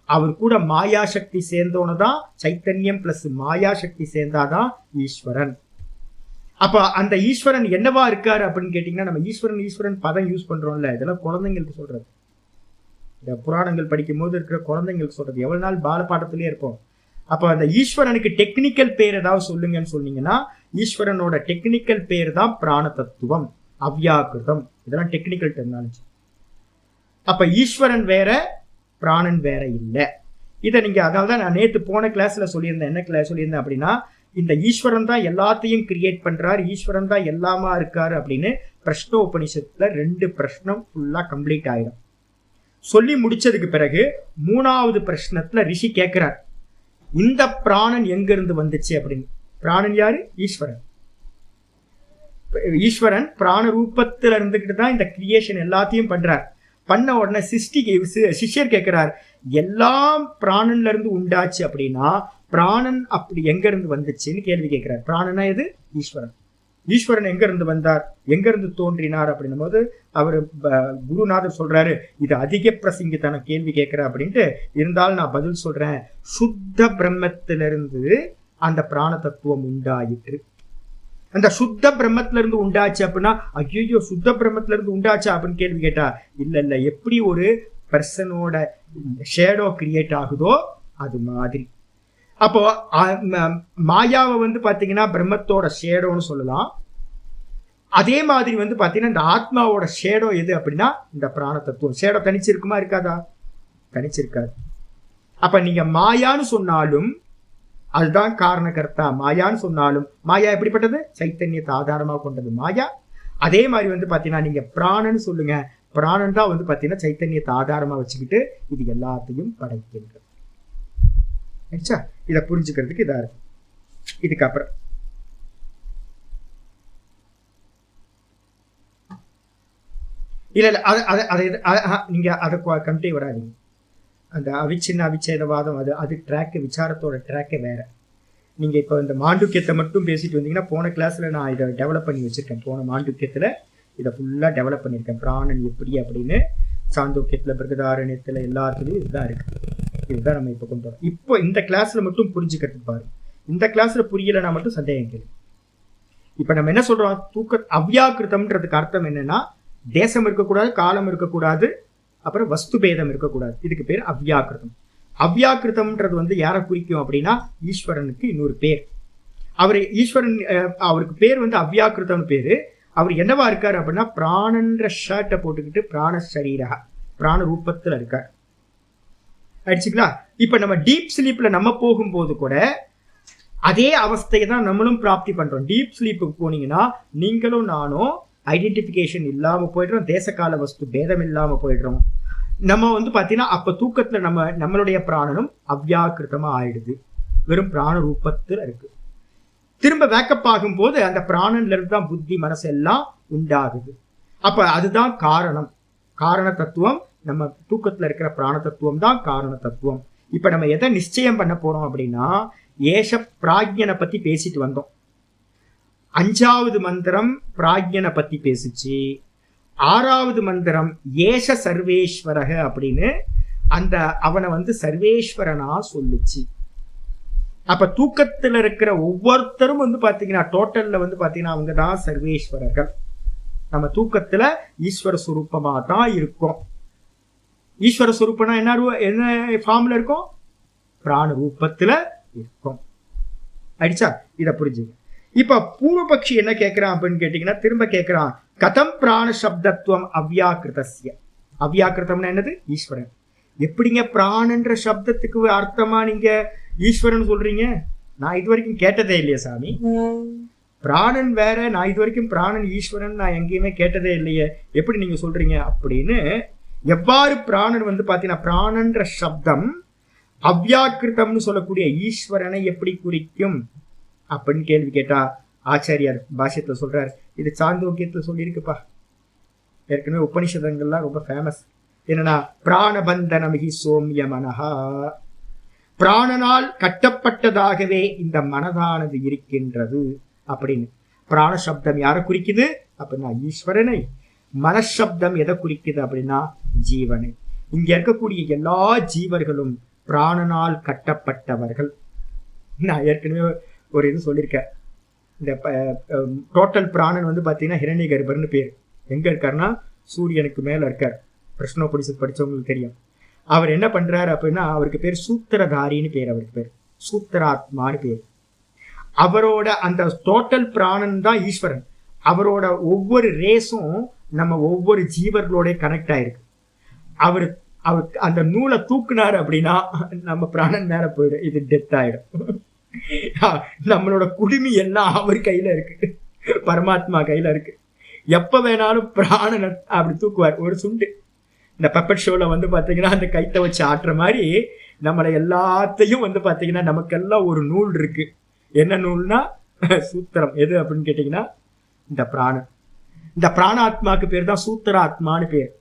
அவர் கூட மாயா சக்தி சேர்ந்தோன்னுதான். சைத்தன்யம் பிளஸ் மாயா சக்தி சேர்ந்தாதான் ஈஸ்வரன். அப்ப அந்த ஈஸ்வரன் என்னவா இருக்காரு அப்படின்னு கேட்டீங்கன்னா, நம்ம ஈஸ்வரன் பதம் யூஸ் பண்றோம்ல, இதெல்லாம் குழந்தைங்களுக்கு சொல்றது. இந்த புராணங்கள் படிக்கும் போது இருக்கிற குழந்தைங்களுக்கு சொல்றது. எவ்வளவு நாள் பால பாடத்திலே இருப்போம். அப்ப அந்த ஈஸ்வரனுக்கு டெக்னிக்கல் பேர் ஏதாவது சொல்லுங்கன்னு சொன்னீங்கன்னா, ஈஸ்வரனோட டெக்னிக்கல் பேர் தான் பிராண தத்துவம், அவ்யாக்கிருதம். இதெல்லாம் டெக்னிக்கல் டெர்மினாலஜி. அப்ப ஈஸ்வரன் வேற, பிராணன் வேற இல்லை. இதை நீங்க அதனாலதான் நான் நேற்று போன கிளாஸ்ல சொல்லியிருந்தேன். என்ன கிளாஸ் சொல்லியிருந்தேன் அப்படின்னா, இந்த ஈஸ்வரன் தான் எல்லாத்தையும் கிரியேட் பண்றாரு, ஈஸ்வரன் தான் எல்லாமா இருக்காரு அப்படின்னு பிரஷ்னோபனிஷத்துல 2 பிரஷ்னம் ஃபுல்லா கம்ப்ளீட் ஆயிடும். சொல்லி முடிச்சதுக்கு பிறகு 3வது பிரஷ்னத்துல ரிஷி கேட்கிறார், இந்த பிராணன் எங்க இருந்து வந்துச்சு அப்படின்னு. பிராணன் யாரு? ஈஸ்வரன். ஈஸ்வரன் பிராண ரூபத்துல இருந்துகிட்டு தான் இந்த கிரியேஷன் எல்லாத்தையும் பண்றார். பண்ண உடனே சிஷ்யர் கேட்கிறார், எல்லாம் பிராணன்ல இருந்து உண்டாச்சு அப்படின்னா பிராணன் அப்படி எங்க இருந்து வந்துச்சுன்னு கேள்வி கேட்கிறார். பிராணனா எது? ஈஸ்வரன். ஈஸ்வரன் எங்க இருந்து வந்தார், எங்க இருந்து தோன்றினார் அப்படின்னும் போது அவரு குருநாதர் சொல்றாரு, இது அதிக பிரசங்கித்தான கேள்வி கேட்கிற அப்படின்ட்டு. இருந்தாலும் நான் பதில் சொல்றேன், சுத்த பிரம்மத்திலிருந்து அந்த பிராண தத்துவம் உண்டாயிற்று. அந்த சுத்த பிரம்மத்துல இருந்து உண்டாச்சு அப்படின்னா, ஐயோ சுத்த பிரம்மத்துல இருந்து உண்டாச்சா அப்படின்னு கேள்வி கேட்டா, இல்ல எப்படி ஒரு பர்சனோட ஷேடோ கிரியேட் ஆகுதோ அது மாதிரி. அப்போ மாயாவை பாத்தீங்கன்னா பிரம்மத்தோட ஷேடோன்னு சொல்லலாம். அதே மாதிரி பாத்தீங்கன்னா இந்த ஆத்மாவோட ஷேடோ எது அப்படின்னா இந்த பிராண தத்துவம். ஷேடோ தனிச்சிருக்குமா இருக்காதா? தனிச்சிருக்காது. அப்ப நீங்க மாயான்னு சொன்னாலும் அதுதான் காரணகர்த்தா. மாயான்னு சொன்னாலும் மாயா எப்படிப்பட்டது? சைத்தன்யத்தை ஆதாரமாக கொண்டது மாயா. அதே மாதிரி பாத்தீங்கன்னா நீங்க பிராணன் சொல்லுங்க, பிராணன் தான் பாத்தீங்கன்னா சைத்தன்யத்தை ஆதாரமா வச்சுக்கிட்டு இது எல்லாத்தையும் படைக்கின்றது. இதை புரிஞ்சுக்கிறதுக்கு இதா இருக்கு. இதுக்கப்புறம் இல்ல நீங்க அதை கண்டே வராதீங்க. அந்த அவிச்சின்ன அவிச்சேதவாதம் அது ட்ராக்கு, விசாரத்தோட ட்ராக்கே வேற. நீங்க இப்போ இந்த மாண்டுக்கியத்தை மட்டும் பேசிட்டு வந்தீங்கன்னா, போன கிளாஸ்ல நான் இதை டெவலப் பண்ணி வச்சிருக்கேன். போன மாண்டுக்கியத்துல இதை ஃபுல்லா டெவலப் பண்ணியிருக்கேன். பிராணன் எப்படி அப்படின்னு சாந்தோக்கியத்துல, பிருகதாரண்யத்துல எல்லாத்துலயும் இதுதான் இருக்கு. இதுதான் நம்ம இப்ப கொண்டு வரோம். இப்போ இந்த கிளாஸ்ல மட்டும் புரிஞ்சுக்கிறதுக்கு பாரு. இந்த கிளாஸ்ல புரியலன்னா மட்டும் சந்தேகம் கேள்வி. இப்ப நம்ம என்ன சொல்றோம்? அவ்யாக்கிருதம்ன்றதுக்கு அர்த்தம் என்னன்னா, தேசம் இருக்கக்கூடாது, காலம் இருக்கக்கூடாது, அப்புறம் வஸ்து பேதம் இருக்கக்கூடாது. இதுக்கு பேர் அவ்யாக்கிருதம். அவ்யாக்கிருதம்ன்றது யாரை குறிக்கும் அப்படின்னா ஈஸ்வரனுக்கு இன்னொரு பேர். அவரு ஈஸ்வரன், அவருக்கு பேர் அவ்யாக்கிருதம்னு பேரு. அவர் என்னவா இருக்காரு அப்படின்னா பிராணன்ற ஷர்ட்டை போட்டுக்கிட்டு பிராண சரீரா, பிராண ரூபத்துல இருக்கார். ஆயிடுச்சுங்களா? இப்ப நம்ம டீப் ஸ்லீப்ல நம்ம போகும்போது கூட அதே அவஸ்தையை தான் நம்மளும் பிராப்தி பண்றோம். டீப் ஸ்லீப்புக்கு போனீங்கன்னா நீங்களும் நானும் ஐடென்டிபிகேஷன் இல்லாம போயிடுறோம், தேசகால வஸ்து பேதம் இல்லாம போயிடுறோம். நம்ம பாத்தீங்கன்னா அப்ப தூக்கத்துல நம்மளுடைய பிராணனும் அவ்யாக்கிருத்தமா ஆயிடுது, வெறும் பிராண ரூபத்துல இருக்கு. திரும்ப வேக்கப் ஆகும் போது அந்த பிராணன்ல இருந்து தான் புத்தி மனசு எல்லாம் உண்டாகுது. அப்ப அதுதான் காரணம், காரண தத்துவம். நம்ம தூக்கத்துல இருக்கிற பிராண தத்துவம் தான் காரண தத்துவம். இப்ப நம்ம எதை நிச்சயம் பண்ண போறோம் அப்படின்னா, ஏஷ பிராக்ஞனை பத்தி பேசிட்டு வந்தோம். 5வது மந்திரம் பிராக்ஞனை பத்தி பேசிச்சு. ஆறாவது மந்திரம் ஏஷ சர்வேஸ்வரக அப்படின்னு அந்த அவனை வந்து சர்வேஸ்வரனா சொல்லுச்சு. அப்ப தூக்கத்துல இருக்கிற ஒவ்வொருத்தரும் வந்து பாத்தீங்கன்னா டோட்டல்ல வந்து பாத்தீங்கன்னா அவங்க தான் சர்வேஸ்வரர்கள். நம்ம தூக்கத்துல ஈஸ்வர சுரூபமா தான் இருக்கும். ஈஸ்வர சுரூபம்னா என்ன ஃபார்ம்ல இருக்கும்? பிராண ரூபத்துல இருக்கும். அடிச்சா இத புரிஞ்சுங்க. இப்ப பூர்வபக்ஷி என்ன கேட்கிறான் அப்படின்னு கேட்டீங்கன்னா திரும்ப கேட்கிறான், கதம் பிராண சப்தத்துவம் அவ்யாக்கிருதஸ்ய. அவ்யாக்கிருதம்னா என்னது? ஈஸ்வரன். எப்படிங்க பிராணன்ற சப்தத்துக்கு அர்த்தமா நீங்க ஈஸ்வரன் சொல்றீங்க? நான் இது வரைக்கும் கேட்டதே இல்லையே சாமி. பிராணன் வேற, நான் இது வரைக்கும் பிராணன் ஈஸ்வரன் நான் எங்கேயுமே கேட்டதே இல்லையே, எப்படி நீங்க சொல்றீங்க அப்படின்னு. எவ்வாறு பிராணன் வந்து பாத்தீங்கன்னா பிராணன்ற சப்தம் அவ்யாக்கிருதம்னு சொல்லக்கூடிய ஈஸ்வரனை எப்படி குறிக்கும் அப்படின்னு கேள்வி கேட்டா ஆச்சாரியார் பாஷ்யத்துல சொல்றாரு. இது சாந்தோக்கியத்துல சொல்லியிருக்குப்பா. ஏற்கனவே உபனிஷதங்கள்லாம் ரொம்ப ஃபேமஸ். என்னன்னா பிராணபந்தனம் ஹி சோம்ய மனஹா, பிராணனால் கட்டப்பட்டதாகவே இந்த மனதானது இருக்கின்றது அப்படின்னு. பிராண சப்தம் யாரை குறிக்குது அப்படின்னா ஈஸ்வரனை. மனசப்தம் எதை குறிக்குது அப்படின்னா ஜீவனை. இங்க இருக்கக்கூடிய எல்லா ஜீவர்களும் பிராணனால் கட்டப்பட்டவர்கள். நான் ஏற்கனவே ஒரு இது சொல்லியிருக்கேன். இந்த டோட்டல் பிராணன் வந்து பாத்தீங்கன்னா ஹிரண்ய கர்ப்பர்னு பேர். எங்க இருக்காருன்னா சூரியனுக்கு மேல இருக்கார். பிரஷ்னோபனிஷத் படிச்சவங்களுக்கு தெரியும். அவர் என்ன பண்றாரு அப்படின்னா அவருக்கு பேர் சூத்திரதாரின்னு பேர். அவருக்கு பேர் சூத்திராத்மான்னு பேர். அவரோட அந்த டோட்டல் பிராணன் தான் ஈஸ்வரன். அவரோட ஒவ்வொரு ரேஸும் நம்ம ஒவ்வொரு ஜீவர்களோட கனெக்ட் ஆயிருக்கு. அவர் அந்த நூலை தூக்குனாரு அப்படின்னா நம்ம பிராணன் மேல போயிடும், இது டெத் ஆயிடும். நம்மளோட குடுமி எல்லாம் அவர் கையில இருக்கு, பரமாத்மா கையில இருக்கு. எப்ப வேணாலும் பிராணனை அப்படி தூக்குவார். ஒரு சுண்டு இந்த பப்பட் ஷோல வந்து பாத்தீங்கன்னா அந்த கைத்தை வச்சு ஆட்டுற மாதிரி நம்மளை எல்லாத்தையும் வந்து பாத்தீங்கன்னா நமக்கெல்லாம் ஒரு நூல் இருக்கு. என்ன நூல்னா சூத்திரம். எது அப்படின்னு கேட்டீங்கன்னா இந்த பிராணன். இந்த பிராணாத்மாக்கு பேர் தான் சூத்திராத்மான்னு பேர்.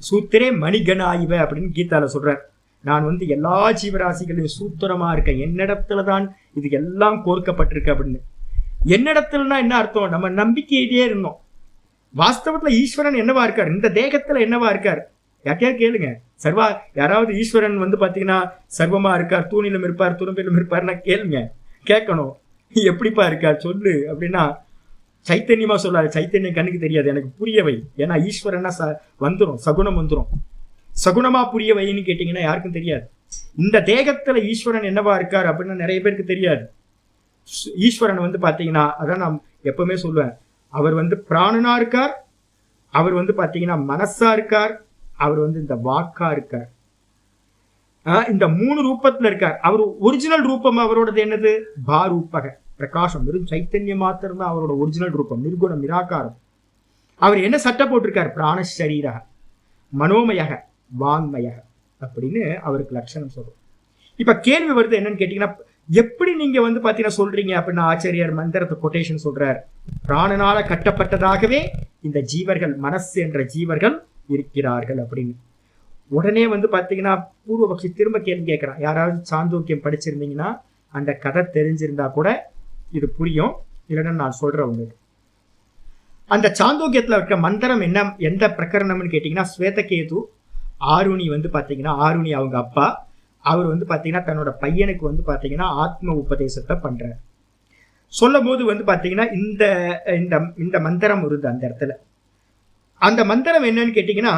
சூத்திரே மணிகனாயிவ அப்படின்னு கீதால சொல்றார். நான் வந்து எல்லா ஜீவராசிகளையும் சூத்திரமா இருக்கேன், என்னிடத்துலதான் இது எல்லாம் கோர்க்கப்பட்டிருக்கு அப்படின்னு. என்னிடத்துலனா என்ன அர்த்தம்? நம்ம நம்பிக்கையிட்டே இருந்தோம். வாஸ்தவத்துல ஈஸ்வரன் என்னவா இருக்கார்? இந்த தேகத்துல என்னவா இருக்கார்? யார்கிட்டயாவது கேளுங்க. சர்வா யாராவது ஈஸ்வரன் வந்து பாத்தீங்கன்னா சர்வமா இருக்கார், தூணிலும் இருப்பார், துரும்பிலும் இருப்பார்னா கேளுங்க. கேட்கணும், எப்படிப்பா இருக்கார் சொல்லு அப்படின்னா சைத்தன்யமா சொல்லாது. சைத்தன்யம் கண்ணுக்கு தெரியாது, எனக்கு புரியவை. ஏன்னா ஈஸ்வரனா வந்துடும், சகுனம் வந்துடும். சகுனமா புரியவைன்னு கேட்டீங்கன்னா யாருக்கும் தெரியாது. இந்த தேகத்துல ஈஸ்வரன் என்னவா இருக்கார் அப்படின்னு நிறைய பேருக்கு தெரியாது. ஈஸ்வரன் வந்து பாத்தீங்கன்னா அதான் நான் எப்பவுமே சொல்லுவேன், அவர் வந்து பிராணனா இருக்கார், அவர் வந்து பாத்தீங்கன்னா மனசா இருக்கார், அவர் வந்து இந்த வாக்கா இருக்கார். இந்த 3 ரூபத்துல இருக்கார். அவர் ஒரிஜினல் ரூபம் அவரோடது என்னது? பாரூபக பிரகாசம், வெறும் சைத்தன்யம் மாத்திரம் தான் அவரோட ஒரிஜினல் ரூபம், நிர்குணம் நிராகாரம். அவர் என்ன சட்டை போட்டிருக்கார்? பிராணசரீரக மனோமயக வாங்மயக அப்படின்னு அவருக்கு லட்சணம் சொல்றோம். இப்ப கேள்வி வருது என்னன்னு கேட்டீங்கன்னா, எப்படி நீங்க வந்து பாத்தீங்கன்னா சொல்றீங்க அப்படின்னா ஆச்சாரியார் மந்திரத்தை கொட்டேஷன் சொல்றார், பிராணனால கட்டப்பட்டதாகவே இந்த ஜீவர்கள் மனசு என்ற ஜீவர்கள் இருக்கிறார்கள் அப்படின்னு. உடனே வந்து பாத்தீங்கன்னா பூர்வபக்ஷி திரும்ப கேள்வி கேட்கிறான். யாராவது சாந்தோக்கியம் படிச்சிருந்தீங்கன்னா அந்த கதை தெரிஞ்சிருந்தா கூட இது புரியும், இல்லைன்னா நான் சொல்றேன் உங்களுக்கு. அந்த சாந்தோக்கியத்துல இருக்க மந்திரம் என்ன, எந்த பிரகரணம்னு கேட்டீங்கன்னா ஸ்வேதகேது ஆருணி வந்து பாத்தீங்கன்னா, ஆருணி அவங்க அப்பா, அவர் வந்து பாத்தீங்கன்னா தன்னோட பையனுக்கு வந்து பாத்தீங்கன்னா ஆத்ம உபதேசத்தை பண்றார். சொல்லும் போது வந்து பாத்தீங்கன்னா இந்த இந்த மந்திரம் வருது அந்த இடத்துல. அந்த மந்திரம் என்னன்னு கேட்டீங்கன்னா,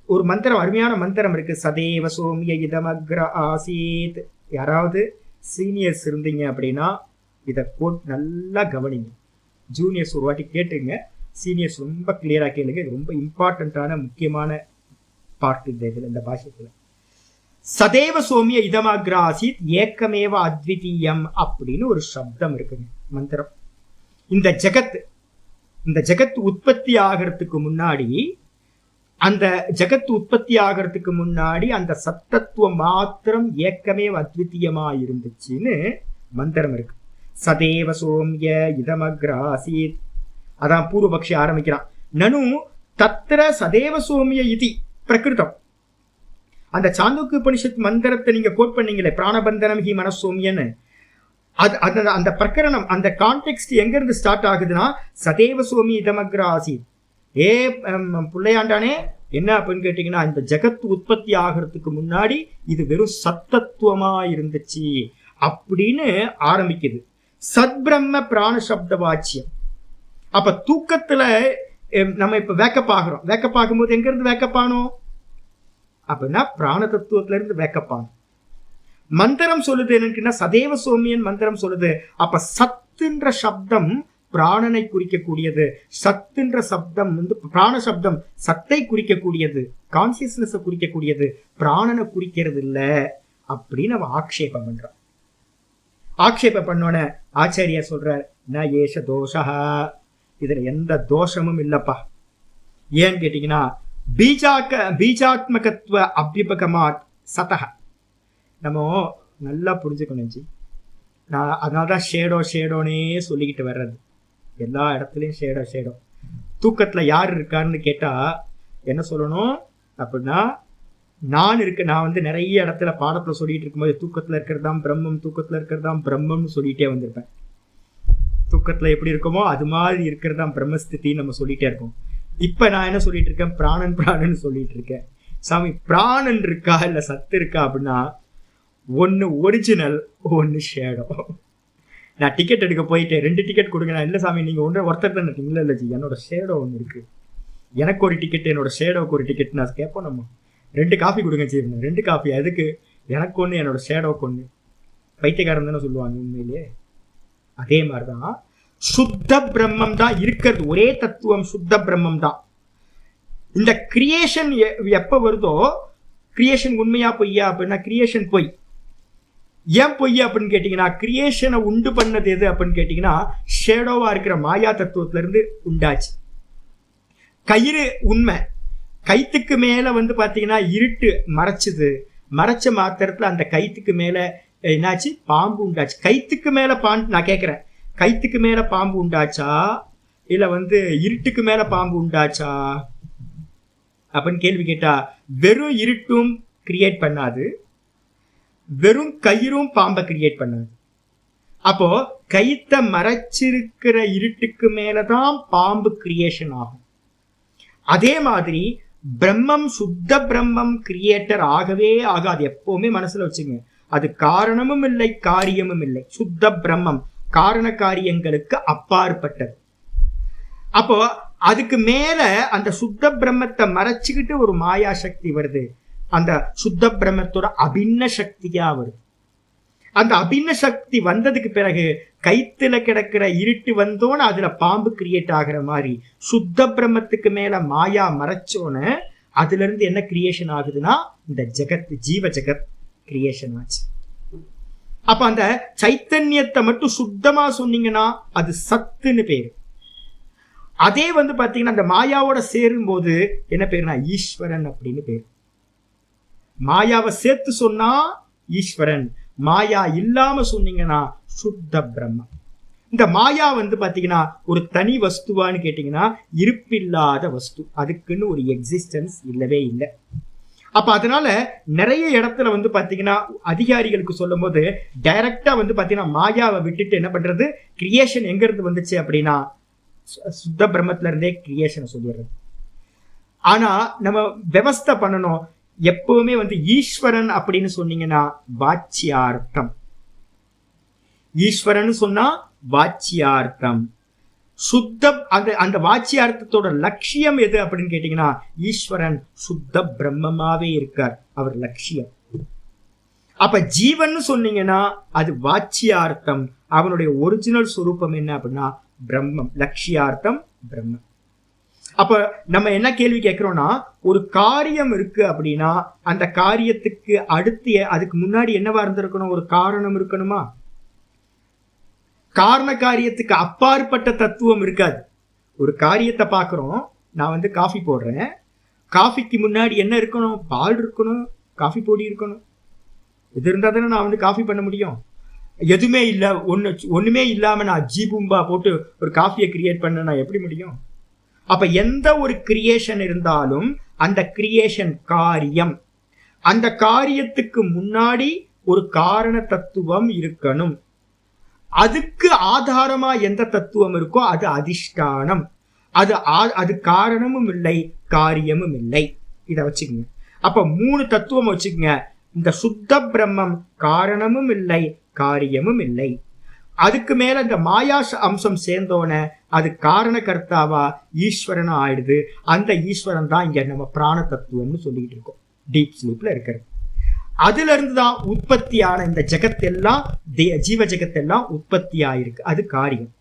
ஒரு மந்திரம், அருமையான மந்திரம் இருக்கு. சதேவ சோமிய இதமக்ர ஆசீத். யாராவது சீனியர்ஸ் இருந்தீங்க அப்படின்னா இதை நல்லா கவனிங்க. ஜூனியர்ஸ் ஒரு வாட்டி கேட்டுங்க, சீனியர்ஸ் ரொம்ப கிளியரா கேளுங்க. இது ரொம்ப இம்பார்ட்டன்டான முக்கியமான பார்ட் இந்த இதுல, இந்த பாஷ்யத்துல. சதேவ சோமிய இதமக்ர ஆசீத் ஏக்கமேவ அத்விதீயம் அப்படின்னு ஒரு சப்தம் இருக்குங்க, மந்திரம். இந்த ஜெகத் உற்பத்தி ஆகிறதுக்கு முன்னாடி, அந்த ஜெகத் உற்பத்தி ஆகிறதுக்கு முன்னாடி அந்த சத்தத்துவம் மாத்திரம் ஏக்கமே அத்விதீயமா இருந்துச்சுன்னு மந்திரம் இருக்கு. சதேவ சோம்ய இதமக்ராசீத். அதான் பூர்வபக்ஷி ஆரம்பிக்கிறான். நனு தத்திர சதேவ சோமிய இதி பிரகிருதம். அந்த சாந்தோக்கிய உபனிஷத் மந்திரத்தை நீங்க கோட் பண்ணீங்களே, பிராணபந்தனம் ஹி மனசோமியன்னு, அந்த பிரகரணம், அந்த கான்டெக்ஸ்ட் எங்க இருந்து ஸ்டார்ட் ஆகுதுன்னா சதேவ சோமி இதமக்ர ஆசீத். பிள்ளையாண்டானே என்ன அப்படின்னு கேட்டீங்கன்னா, இந்த ஜெகத் உற்பத்தி ஆகிறதுக்கு முன்னாடி இது வெறும் சத்தத்துவமா இருந்துச்சு அப்படின்னு ஆரம்பிக்குது. சத்பிரம்ம பிராண சப்த வாச்சியம். அப்ப தூக்கத்துல நம்ம இப்ப வேக்கப் ஆகிறோம். வேக்கப் ஆகும்போது எங்க இருந்து வேக்கப் ஆனோம் அப்படின்னா பிராண தத்துவத்துல இருந்து வேக்கப் ஆனோம். மந்திரம் சொல்லுது என்னன்னா, சதேவ சோமியன் மந்திரம் சொல்லுது. அப்ப சத்துன்ற சப்தம் பிராணனை குறிக்கக்கூடியது. சத்துன்ற சப்தம் வந்து பிராண சப்தம் சத்தை குறிக்கக்கூடியது, கான்சியஸ்னஸ் குறிக்கக்கூடியது, பிராணனை குறிக்கிறது இல்ல அப்படின்னு அவன் ஆக்ஷேபம் பண்றான். ஆக்ஷேபம் பண்ணோன ஆச்சாரியா சொல்றார், ந ஏஷ தோஷா, இதுல எந்த தோஷமும் இல்லப்பா. ஏன்னு கேட்டீங்கன்னா, பீஜாத்மகத்துவ அபியுபகமாத் சதஹ. நம்ம நல்லா புரிஞ்சுக்கணும். நான் அதனால்தான் ஷேடோனே சொல்லிக்கிட்டு வர்றது. எல்லா இடத்துலையும் ஷேடோ. தூக்கத்துல யார் இருக்காருன்னு கேட்டா என்ன சொல்லணும் அப்படின்னா, நான் வந்து நிறைய இடத்துல பாடத்துல சொல்லிட்டு இருக்கும்போது தூக்கத்துல இருக்கிறது தான் பிரம்மம், தூக்கத்துல இருக்கிறது தான் பிரம்மம்னு சொல்லிட்டே வந்திருப்பேன். தூக்கத்துல எப்படி இருக்குமோ அது மாதிரி இருக்கிறது தான் பிரம்மஸ்திதின்னு நம்ம சொல்லிட்டே இருக்கோம். இப்ப நான் என்ன சொல்லிட்டு இருக்கேன், பிராணன் சொல்லிட்டு இருக்கேன். சாமி, பிராணன் இருக்கா இல்ல சத்து இருக்கா அப்படின்னா, ஒன்னு ஒரிஜினல், ஒன்னு ஷேடோ. நான் டிக்கெட் எடுக்க போயிட்டு 2 டிக்கெட் கொடுங்க. நான் இல்லை சாமி, நீங்க ஒருத்தர் தான் இருக்கீங்களா? இல்லை ஜி, என்னோட ஷேடோ ஒன்று இருக்கு. எனக்கு ஒரு டிக்கெட், என்னோட ஷேடோவுக்கு ஒரு டிக்கெட். நான் கேட்போம், நம்ம 2 காஃபி கொடுங்க ஜி. 2 காஃபி அதுக்கு? எனக்கு ஒன்று, என்னோட ஷேடோவுக்கு ஒன்று. பைத்தியக்காரன் தானே சொல்லுவாங்க உண்மையிலேயே. அதே மாதிரிதான் சுத்த பிரம்மம் தான் இருக்கிறது. ஒரே தத்துவம் சுத்த பிரம்மம் தான். இந்த கிரியேஷன் எப்ப வருதோ, கிரியேஷன் உண்மையா பொய்யா அப்படின்னா, கிரியேஷன் பொய். ஏன் பொய் அப்படின்னு கேட்டீங்கன்னா, கிரியேஷனை உண்டு பண்ணது எது அப்படின்னு கேட்டீங்கன்னா, ஷேடோவா இருக்கிற மாயா தத்துவத்துல இருந்து உண்டாச்சு. கயிறு உண்மை. கைத்துக்கு மேல வந்து பாத்தீங்கன்னா இருட்டு மறைச்சுது. மறைச்ச மாத்திரத்துல அந்த கைத்துக்கு மேல என்னாச்சு, பாம்பு உண்டாச்சு. கைத்துக்கு மேல நான் கேட்கிறேன், கைத்துக்கு மேல பாம்பு உண்டாச்சா இல்ல வந்து இருட்டுக்கு மேல பாம்பு உண்டாச்சா அப்படின்னு கேள்வி கேட்டா, வெறும் இருட்டும் கிரியேட் பண்ணாது, வெறும் கயிறும் பாம்பை கிரியேட் பண்ணாது. அப்போ கைத்த மறைச்சிருக்கிற இருட்டுக்கு மேலதான் பாம்பு கிரியேஷன் ஆகும். அதே மாதிரி பிரம்மம், சுத்த பிரம்மம் கிரியேட்டர் ஆகவே ஆகாது. எப்பவுமே மனசுல வச்சுங்க, அது காரணமும் இல்லை காரியமும் இல்லை. சுத்த பிரம்மம் காரண காரியங்களுக்கு அப்பாற்பட்டது. அப்போ அதுக்கு மேல அந்த சுத்த பிரம்மத்தை மறைச்சுக்கிட்டு ஒரு மாயா சக்தி வருது. அந்த சுத்த பிரம்மத்தோட அபின்ன சக்தியா வருது. அந்த அபின்ன சக்தி வந்ததுக்கு பிறகு கைத்துல கிடக்கிற இருட்டு வந்தோன்னு அதுல பாம்பு கிரியேட் ஆகிற மாதிரி, சுத்த பிரம்மத்துக்கு மேல மாயா மறைச்சோன்னு அதுல இருந்து என்ன கிரியேஷன் ஆகுதுன்னா, இந்த ஜெகத், ஜீவ ஜெகத் கிரியேஷன் ஆச்சு. அப்ப அந்த சைத்தன்யத்தை மட்டும் சுத்தமா சொன்னீங்கன்னா அது சத்துன்னு பேரு. அதே வந்து பாத்தீங்கன்னா அந்த மாயாவோட சேரும் போது என்ன பேருனா ஈஸ்வரன் அப்படின்னு பேரு. மாயாவை சேர்த்து சொன்னா ஈஸ்வரன், மாயா இல்லாம சொன்னீங்கன்னா சுத்த பிரம்மம். இந்த மாயா வந்து பாத்தீங்கன்னா ஒரு தனி வஸ்துவான்னு கேட்டீங்கன்னா இருப்பில்லாத வஸ்து. அதுக்குன்னு ஒரு எக்ஸிஸ்டன்ஸ் இல்லவே இல்லை. அப்ப அதனால நிறைய இடத்துல வந்து பாத்தீங்கன்னா அதிகாரிகளுக்கு சொல்லும் போது டைரக்டா வந்து பாத்தீங்கன்னா மாயாவை விட்டுட்டு என்ன பண்றது, கிரியேஷன் எங்க இருந்து வந்துச்சு அப்படின்னா சுத்த பிரம்மத்துல இருந்தே கிரியேஷன் சொல்லிடுறது. ஆனா நம்ம விவஸ்தை பண்ணணும். எப்பவுமே வந்து ஈஸ்வரன் அப்படின்னு சொன்னீங்கன்னா வாச்சியார்த்தம். ஈஸ்வரன் சொன்னா வாச்சியார்த்தம். சுத்த அந்த வாச்சியார்த்தத்தோட லட்சியம் எது அப்படின்னு கேட்டீங்கன்னா, ஈஸ்வரன் சுத்த பிரம்மமாவே இருக்கார், அவர் லட்சியம். அப்ப ஜீவன் சொன்னீங்கன்னா அது வாச்சியார்த்தம். அவனுடைய ஒரிஜினல் சுரூபம் என்ன அப்படின்னா பிரம்மம், லட்சியார்த்தம் பிரம்மம். அப்ப நம்ம என்ன கேள்வி கேட்கிறோம்னா, ஒரு காரியம் இருக்கு அப்படின்னா அந்த காரியத்துக்கு அடுத்து அதுக்கு முன்னாடி என்னவா இருந்திருக்கணும், ஒரு காரணம் இருக்கணுமா? காரண காரியத்துக்கு அப்பாற்பட்ட தத்துவம் இருக்காது. ஒரு காரியத்தை பார்க்கிறோம், நான் வந்து காஃபி போடுறேன், காஃபிக்கு முன்னாடி என்ன இருக்கணும், பால் இருக்கணும், காஃபி பொடி இருக்கணும். இது இருந்தா தானே நான் வந்து காஃபி பண்ண முடியும். எதுவுமே இல்லை, ஒண்ணுமே இல்லாம நான் ஜீபூம்பா போட்டு ஒரு காஃபியை கிரியேட் பண்ண நான் எப்படி முடியும்? அப்ப எந்த ஒரு கிரியேஷன் இருந்தாலும் அந்த கிரியேஷன் காரியம், அந்த காரியத்துக்கு முன்னாடி ஒரு காரண தத்துவம் இருக்கணும். அதுக்கு ஆதாரமா எந்த தத்துவம் இருக்கோ அது அதிஷ்டானம். அது காரணமும் இல்லை, காரியமும் இல்லை. இதை வச்சுக்கோங்க. அப்ப 3 தத்துவம் வச்சுக்கோங்க. இந்த சுத்த பிரம்மம் காரணமும் இல்லை, காரியமும் இல்லை. அதுக்கு மேல இந்த மாயா அம்சம் சேர்ந்தோன அது காரண கர்த்தாவா ஈஸ்வரனா ஆயிடுது. அந்த ஈஸ்வரன் தான் இங்க நம்ம பிராண தத்துவம்னு சொல்லிட்டு இருக்கோம், டீப் ஸ்லீப்ல இருக்கிறது. அதுல இருந்துதான் உற்பத்தியான இந்த ஜெகத்தெல்லாம், ஜீவ ஜெகத்தெல்லாம் உற்பத்தி ஆயிருக்கு. அது காரியம்.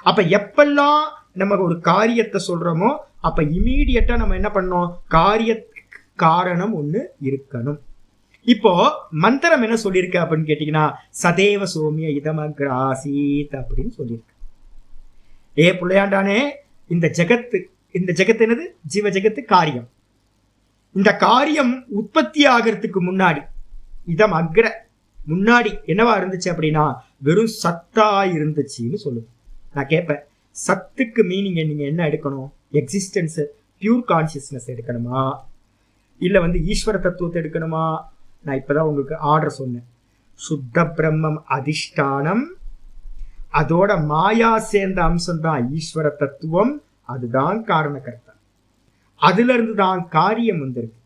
அப்ப எப்பெல்லாம் நம்ம ஒரு காரியத்தை சொல்றோமோ அப்ப இமீடியட்டா நம்ம என்ன பண்ணோம், காரிய காரணம் ஒண்ணு இருக்கணும். இப்போ மந்திரம் என்ன சொல்லியிருக்கு அப்படின்னு கேட்டீங்கன்னா, சதேவ சோமிய இதமக்ராசீத் அப்படின்னு சொல்லியிருக்கு. ஏ பிள்ளையாண்டானே, இந்த ஜெகத்து என்னது, ஜீவ ஜெகத்து காரியம். இந்த காரியம் உற்பத்தி ஆகிறதுக்கு முன்னாடி, இதம் அக்ர முன்னாடி என்னவா இருந்துச்சு அப்படின்னா வெறும் சத்தா இருந்துச்சுன்னு சொல்லுது. நான் கேட்பேன், சத்துக்கு மீனிங் நீங்க என்ன எடுக்கணும்? எக்ஸிஸ்டன்ஸ், பியூர் கான்சியஸ்னஸ் எடுக்கணுமா, இல்ல ஈஸ்வர தத்துவத்தை எடுக்கணுமா? நான் இப்பதான் உங்களுக்கு ஆர்டர் சொன்னேன். சுத்த பிரம்மம் அதிஷ்டானம், அதோட மாயா சேர்ந்த அம்சம் தான் ஈஸ்வர தத்துவம். அதுதான் காரணகர்த்தா. அதுல இருந்து தான் காரியம் வந்திருக்கு.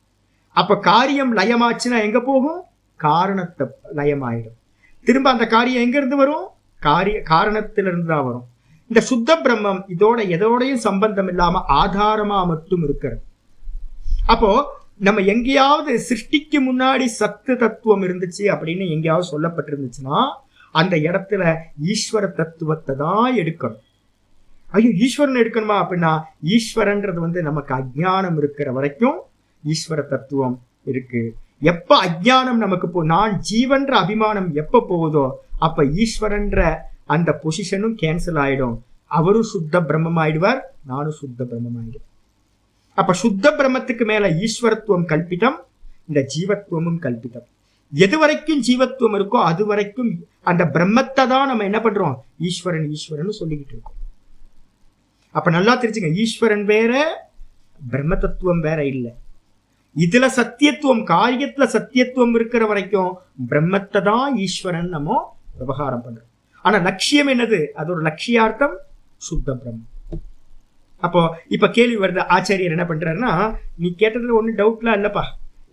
அப்ப காரியம் லயமாச்சுன்னா எங்க போகும்? காரணத்தை லயமாயிடும். திரும்ப அந்த காரியம் எங்க இருந்து வரும்? காரணத்திலிருந்து தான் வரும். இந்த சுத்த பிரம்மம் இதோட எதோடையும் சம்பந்தம் இல்லாம ஆதாரமா மட்டும் இருக்கிறது. அப்போ நம்ம எங்கேயாவது சிருஷ்டிக்கு முன்னாடி சத்து தத்துவம் இருந்துச்சு அப்படின்னு எங்கேயாவது சொல்லப்பட்டிருந்துச்சுன்னா அந்த இடத்துல ஈஸ்வர தத்துவத்தை தான் எடுக்கணும். ஐயோ, ஈஸ்வரன் எடுக்கணுமா அப்படின்னா, ஈஸ்வரன்றது நமக்கு அஜ்ஞானம் இருக்கிற வரைக்கும் ஈஸ்வர தத்துவம் இருக்கு. எப்ப அஜ்ஞானம் நமக்கு நான் ஜீவன்ற அபிமானம் எப்ப போகுதோ அப்ப ஈஸ்வரன்ற அந்த பொசிஷனும் கேன்சல் ஆயிடும். அவரும் சுத்த பிரம்மம் ஆயிடுவார், நானும் சுத்த பிரம்மம் ஆயிடுவேன். அப்ப சுத்த பிரம்மத்துக்கு மேல ஈஸ்வரத்துவம் கல்பிதம், இந்த ஜீவத்துவமும் கல்பிதம். எது வரைக்கும் ஜீவத்துவம் இருக்கோ அது வரைக்கும் அந்த பிரம்மத்தை தான் நம்ம என்ன பண்றோம், ஈஸ்வரன் ஈஸ்வரன் சொல்லிக்கிட்டு இருக்கோம். அப்ப நல்லா தெரிஞ்சுங்க, ஈஸ்வரன் வேற, பிரம்ம தத்துவம் வேற இல்லை. இதுல சத்தியத்துவம், காரியத்துல சத்தியத்துவம் இருக்கிற வரைக்கும் பிரம்மத்தை தான் ஈஸ்வரன் நம்ம விவகாரம் பண்றோம். ஆனா லட்சியம் என்னது? அதோட லட்சியார்த்தம் சுத்த பிரம்மம். அப்போ இப்ப கேள்வி வருது, ஆச்சாரியர் என்ன பண்றாருன்னா, நீ கேட்டதுல ஒண்ணு டவுட்லாம் இல்லப்பா,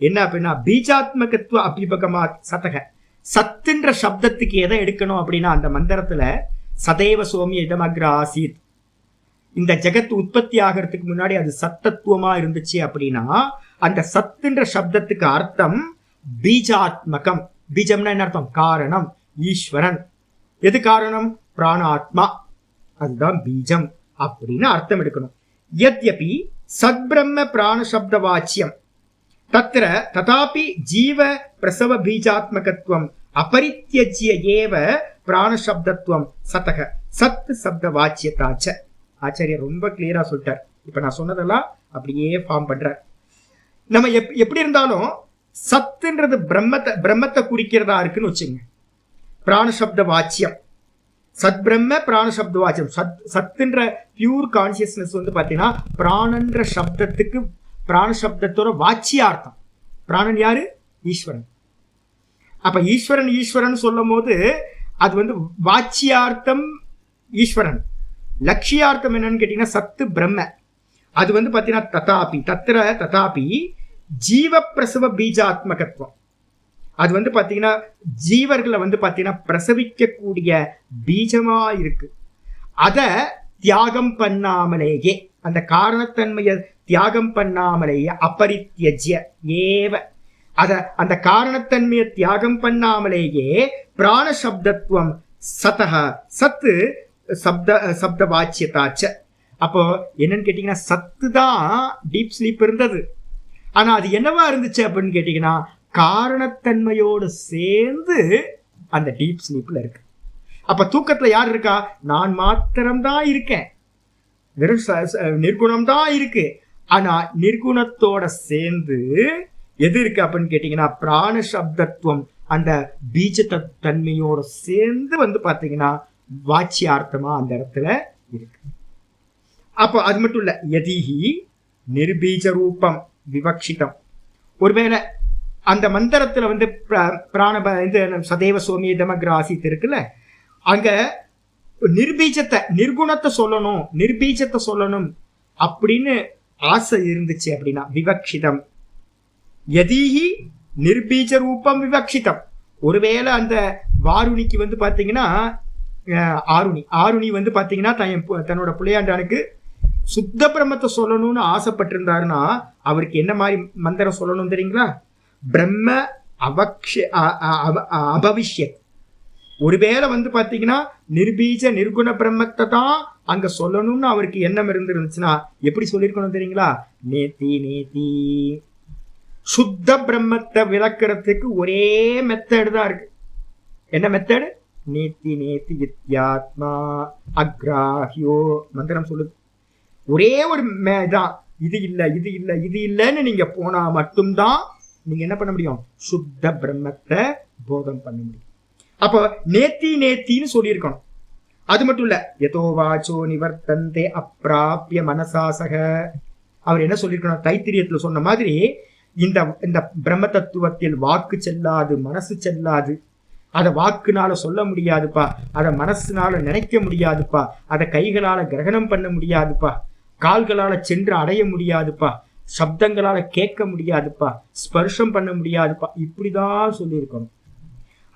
என்ன அப்படின்னா பீஜாத்மகத்துவ அபிபகமா சதக, சத்துன்ற சப்தத்துக்கு எதை எடுக்கணும் அப்படின்னா அந்த மந்திரத்துல சதேவ சோமிய இதமக்ர ஆசீத், இந்த ஜெகத் உற்பத்தி ஆகிறதுக்கு முன்னாடி அது சத்தத்துவமா இருந்துச்சு அப்படின்னா அந்த சத்துன்ற சப்தத்துக்கு அர்த்தம் பீஜாத்மகம். பீஜம்னா என்ன அர்த்தம்? காரணம், ஈஸ்வரன். எது காரணம்? பிராணாத்மா, அதுதான் பீஜம் அப்படின்னு அர்த்தம் எடுக்கணும். யத்யபி சத்பிரம்ம பிராண சப்த வாச்சியம் தத்ர ததாபி ஜீவ பிரசவ பீஜாத்மகத்துவம் அபரித்யஜ்ய ஏவ பிராண சப்தத்துவம் சதக சத் சப்த வாச்சியதாச்ச. ஆச்சாரியர் ரொம்ப கிளியரா சொல்லிட்டார். இப்ப நான் சொன்னதெல்லாம் அப்படியே ஃபார்ம் பண்றார். நம்ம எப்படி இருந்தாலும் சத்துன்றது பிரம்மத்தை குறிக்கிறதா இருக்குன்னு வச்சுங்க. பிராணசப்த வாச்சியம், சத் பிரம்ம பிராணசப்த வாச்சியம். சத்துன்ற பியூர் கான்சியஸ்னஸ் பாத்தீங்கன்னா பிராணன்ற சப்தத்துக்கு பிராணசப்தத்தோட வாச்சியார்த்தம். பிராணன் யாரு? ஈஸ்வரன். அப்ப ஈஸ்வரன் ஈஸ்வரன் சொல்லும் போது அது வாச்சியார்த்தம் ஈஸ்வரன். லட்சியார்த்தம் என்னன்னு கேட்டீங்கன்னா சத்து பிரம்ம. அது பாத்தீங்கன்னா ததாபி தத்திர ததாபி ஜீவ பிரசவ பீஜாத்மகத்துவம். அது பாத்தீங்கன்னா ஜீவர்களை பாத்தீங்கன்னா பிரசவிக்கக்கூடிய பீஜமா இருக்கு. அத தியாகம் பண்ணாமலேயே, அந்த காரணத்தன்மையை தியாகம் பண்ணாமலேயே அபரித்யஜ்ய ஏவ, அந்த காரணத்தன்மையை தியாகம் பண்ணாமலேயே பிராண சப்தத்துவம் சதஹ சத்து சப்த வாச்சியதாச்ச. அப்போ என்னன்னு கேட்டீங்கன்னா சத்து தான் டீப் ஸ்லீப் இருந்தது. ஆனா அது என்னவா இருந்துச்சு அப்படின்னு கேட்டீங்கன்னா காரணத்தன்மையோடு சேர்ந்து அந்த டீப் ஸ்லீப்ல இருக்கு. அப்ப தூக்கத்துல யார் இருக்கா? நான் மாத்திரம்தான் இருக்கேன், வெறும் நிர்குணம் தான் இருக்கு. ஆனா நிர்குணத்தோட சேர்ந்து எது இருக்கு அப்படின்னு கேட்டீங்கன்னா பிராண சப்தத்துவம், அந்த பீஜ தன்மையோட சேர்ந்து பாத்தீங்கன்னா வாச்சியார்த்தமா அந்த இடத்துல இருக்கு. அப்போ அது மட்டும் இல்ல, யதிஹி நிர்பீஜ ரூபம் விவக்ஷிதம். ஒருவேளை அந்த மந்திரத்துல பிராண சதேவ சோமிய தமக்ராசித் இருக்குல்ல, அங்க நிர்பீஜத்தை நிர்குணத்தை சொல்லணும், நிர்பீஜத்தை சொல்லணும் அப்படின்னு ஆசை இருந்துச்சு அப்படின்னா விவக்ஷிதம். யதீஹி நிர்பீஜ ரூபம் விவக்ஷிதம். ஒருவேளை அந்த வாருணிக்கு வந்து பாத்தீங்கன்னா ஆருணி வந்து பாத்தீங்கன்னா தன்னோட பிள்ளையாண்டானுக்கு சுத்த பிரம்மத்தை சொல்லணும்னு ஆசைப்பட்டிருந்தாருன்னா அவருக்கு என்ன மாதிரி மந்திரம் சொல்லணும் தெரியுங்களா? பிரம்ம அபவிஷ்யத். ஒருவேளை வந்து பாத்தீங்கன்னா நிர்பீஜ நிர்குண பிரம்மத்தை தான் அங்க சொல்லணும்னு அவருக்கு எண்ணம் இருந்துருந்துச்சுன்னா எப்படி சொல்லியிருக்கணும் தெரியுங்களா? நேத்தி நேத்தி. சுத்த பிரம்மத்தை விளக்குறதுக்கு ஒரே மெத்தடு தான் இருக்கு. என்ன மெத்தடு? நேத்தி நேத்தி வித்யாத்மா அக்ராஹியோ மந்திரம் சொல்லுது. ஒரே ஒரு தான். இது இல்லை இது இல்லை இது இல்லைன்னு நீங்க போனா மட்டும்தான் நீங்க என்ன பண்ண முடியும்? சுத்த பிரம்மத்தை போதம் பண்ண முடியும். அப்போ நேத்தி நேத்தின்னு சொல்லியிருக்கணும். அது மட்டும் இல்ல, எதோ வாச்சோ நிவர்த்தந்தே அப்பிராபிய மனசாசக. அவர் என்ன சொல்லியிருக்கணும்? தைத்திரியத்துல சொன்ன மாதிரி இந்த பிரம்ம தத்துவத்தில் வாக்கு செல்லாது, மனசு செல்லாது. அதை வாக்குனால சொல்ல முடியாதுப்பா, அதை மனசுனால நினைக்க முடியாதுப்பா, அதை கைகளால கிரகணம் பண்ண முடியாதுப்பா, கால்களால சென்று அடைய முடியாதுப்பா, சப்தங்களால கேட்க முடியாதுப்பா, ஸ்பர்ஷம் பண்ண முடியாதுப்பா. இப்படிதான் சொல்லியிருக்கணும்.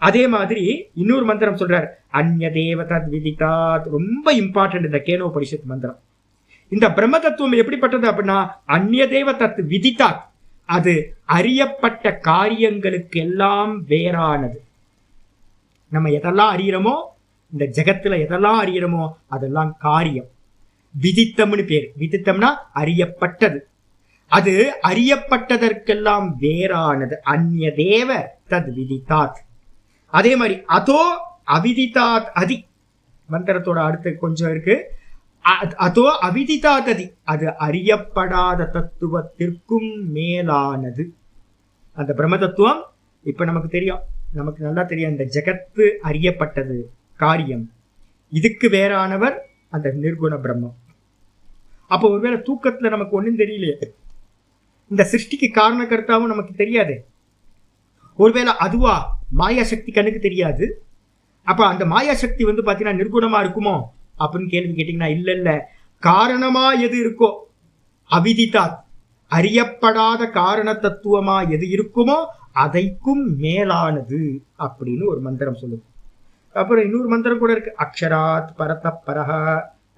அதே மாதிரி இன்னொரு மந்திரம் சொல்றார், அந்நிய தேவதத் விதிதாத். ரொம்ப இம்பார்ட்டன்ட் இந்த கேனோபனிஷத் மந்திரம். இந்த பிரம்ம தத்துவம் எப்படிப்பட்டது அப்படின்னா அந்நிய தேவதத் விதிதாத். அது அறியப்பட்ட காரியங்களுக்கு எல்லாம் வேறானது. நம்ம எதெல்லாம் அறியறோமோ, இந்த ஜெகத்துல எதெல்லாம் அறியறோமோ அதெல்லாம் காரியம். விதித்தம்னு பேர். விதித்தம்னா அறியப்பட்டது. அது அறியப்பட்டதற்கெல்லாம் வேறானது. அந்நிய தேவ தத் விதிதாத். அதே மாதிரி அதோ அவிதிதாத் அதி மந்திரத்தோட அடுத்து கொஞ்சம் இருக்கு. அதோ அவிதிதாத் அதி, அது அறியப்படாத தத்துவத்திற்கும் மேலானது. அந்த பிரம்ம தத்துவம் இப்ப நமக்கு தெரியும், நமக்கு நல்லா தெரியும். இந்த ஜெகத்து அறியப்பட்டது காரியம், இதுக்கு வேறானவர் அந்த நிர்குண பிரம்மம். அப்போ ஒருவேளை தூக்கத்துல நமக்கு ஒண்ணும் தெரியலையே, இந்த சிருஷ்டிக்கு காரண கர்த்தாவும் நமக்கு தெரியாது. ஒருவேளை அதுவா மாயா சக்தி கண்ணுக்கு தெரியாது. அப்ப அந்த மாயா சக்தி வந்து பாத்தீங்கன்னா நிர்குணமா இருக்குமோ அப்படின்னு கேள்வி கேட்டீங்கன்னா இல்ல இல்ல, காரணமா எது இருக்கோ அவிதிதா, அறியப்படாத காரண தத்துவமா எது இருக்குமோ அதைக்கும் மேலானது அப்படின்னு ஒரு மந்திரம் சொல்லுது. அப்புறம் இன்னொரு மந்திரம் கூட இருக்கு, அக்ஷராத் பரத பரஹா.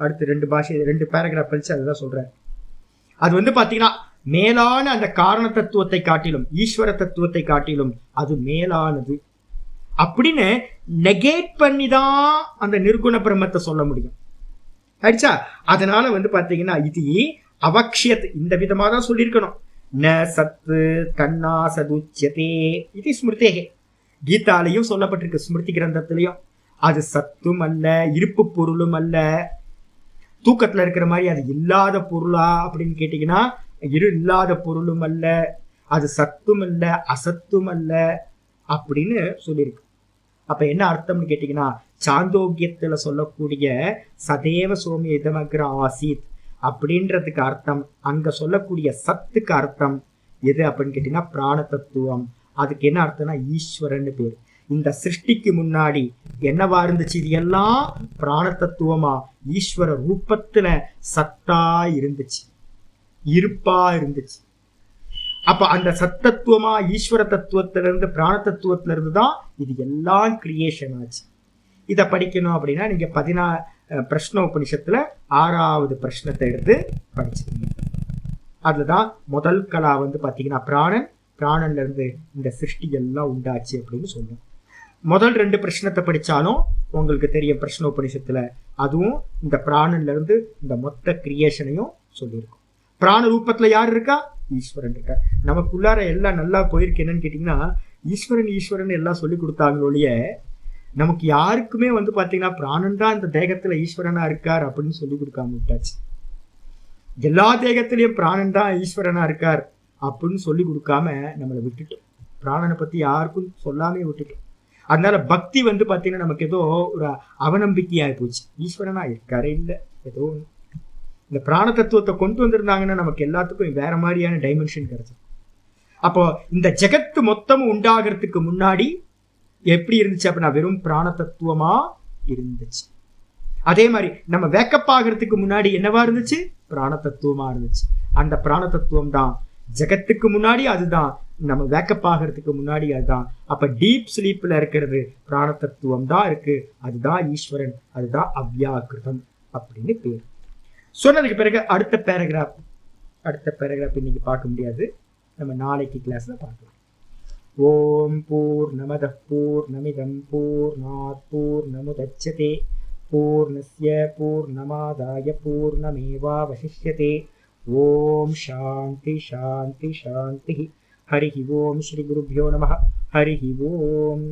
அடுத்து 2 பேராகிராஃப் படிச்சு அதுதான் சொல்றேன். அது வந்து பாத்தீங்கன்னா மேலான அந்த காரண தத்துவத்தை காட்டிலும் ஈஸ்வர தத்துவத்தை காட்டிலும் அது மேலானது அப்படின்னு நெகேட் பண்ணி தான் அந்த நிர்குண பிரம்மத்தை சொல்ல முடியும். ஆயிடுச்சா? அதனால வந்து பாத்தீங்கன்னா இது அவக்ஷியத் இந்த விதமா தான் சொல்லியிருக்கணும். ந சத்து தன்னா சதுச்சதே இது ஸ்மிருதேகே. கீதாலையும் சொல்லப்பட்டிருக்கு, ஸ்மிருதி கிரந்தத்திலையும். அது சத்தும் அல்ல, இருப்பு பொருளும் அல்ல. தூக்கத்துல இருக்கிற மாதிரி அது இல்லாத பொருளா அப்படின்னு கேட்டீங்கன்னா இல்லாத பொருளும் அல்ல, அது சத்தும் அல்ல அசத்தும் அல்ல அப்படின்னு சொல்லியிருக்கு. அப்ப என்ன அர்த்தம்னு கேட்டீங்கன்னா சாந்தோக்கியத்துல சொல்லக்கூடிய சதேவ சோமிய இதமக்ர ஆசீத் அப்படின்றதுக்கு அர்த்தம், அங்க சொல்லக்கூடிய சத்துக்கு அர்த்தம் எது அப்படின்னு கேட்டீங்கன்னா பிராண தத்துவம். அதுக்கு என்ன அர்த்தம்னா ஈஸ்வரன் பேர். இந்த சிருஷ்டிக்கு முன்னாடி என்னவா இருந்துச்சு? இது எல்லாம் பிராண தத்துவமா ஈஸ்வர ரூபத்துல சத்தா இருந்துச்சு, இருப்பா இருந்துச்சு. அப்ப அந்த சத்தத்துவமா ஈஸ்வர தத்துவத்திலிருந்து பிராண தத்துவத்திலிருந்து தான் இது எல்லாம் கிரியேஷன் ஆச்சு. இதை படிக்கணும் அப்படின்னா நீங்க 14 பிரஷ்ன உபனிஷத்துல 6வது பிரஷ்னத்தை எடுத்து படிச்சுக்கீங்க. அதுதான் முதல் கலா வந்து பாத்தீங்கன்னா பிராணன்ல இருந்து இந்த சிருஷ்டி எல்லாம் உண்டாச்சு அப்படின்னு சொல்லுவோம். முதல் 2 பிரஷ்னத்தை படிச்சாலும் உங்களுக்கு தெரியும் பிரஷ்ன உபனிஷத்துல அதுவும் இந்த பிராணன்ல இருந்து இந்த மொத்த கிரியேஷனையும் சொல்லியிருக்கும். பிராண ரூபத்துல யார் இருக்கா? ஈஸ்வரன் இருக்கா. நமக்குள்ளார எல்லாம் நல்லா போயிருக்கு. என்னன்னு கேட்டீங்கன்னா ஈஸ்வரன் எல்லாம் சொல்லி கொடுத்தாங்களோடைய நமக்கு யாருக்குமே வந்து பாத்தீங்கன்னா பிராணன் தான் இந்த தேகத்துல ஈஸ்வரனா இருக்கார் அப்படின்னு சொல்லி கொடுக்காம விட்டாச்சு. எல்லா தேகத்திலையும் பிராணன் தான் ஈஸ்வரனா இருக்கார் அப்படின்னு சொல்லி கொடுக்காம நம்மளை விட்டுட்டோம். பிராணனை பத்தி யாருக்கும் சொல்லாமே விட்டுட்டோம். அதனால பக்தி வந்து பாத்தீங்கன்னா நமக்கு ஏதோ ஒரு அவநம்பிக்கையாகி போச்சு. ஈஸ்வரனா இருக்காரே இல்லை, ஏதோ இந்த பிராண தத்துவத்தை கொண்டு வந்திருந்தாங்கன்னா நமக்கு எல்லாத்துக்கும் வேற மாதிரியான டைமென்ஷன் கிடைச்சது. அப்போ இந்த ஜெகத்து மொத்தமும் உண்டாகிறதுக்கு முன்னாடி எப்படி இருந்துச்சு அப்படின்னா வெறும் பிராண தத்துவமா இருந்துச்சு. அதே மாதிரி நம்ம வேக்கப் ஆகிறதுக்கு முன்னாடி என்னவா இருந்துச்சு? பிராண தத்துவமா இருந்துச்சு. அந்த பிராண தத்துவம் தான் ஜெகத்துக்கு முன்னாடி, அதுதான் நம்ம வேக்கப் ஆகிறதுக்கு முன்னாடி அதுதான். அப்ப டீப் ஸ்லீப்ல இருக்கிறது பிராண தத்துவம் தான் இருக்கு, அதுதான் ஈஸ்வரன், அதுதான் அவ்யாகிருதம் அப்படின்னு பேர். சொன்னதுக்கு பிறகு அடுத்த பேராகிராஃப் இன்னைக்கு பார்க்க முடியாது, நம்ம நாளைக்கு கிளாஸ்ல பார்க்கலாம். ஓம் பூர்ணமதః பூர்ணமிதம் பூர்ணாத் பூர்ணமுதச்யதே பூர்ணஸ்ய பூர்ணமாதாய பூர்ணமேவாவசிஷ்யதே. ஓம் சாந்தி சாந்தி சாந்தி. ஹரிஹி ஓம். ஸ்ரீ குருभ्यो நமः. ஹரிஹி ஓம்.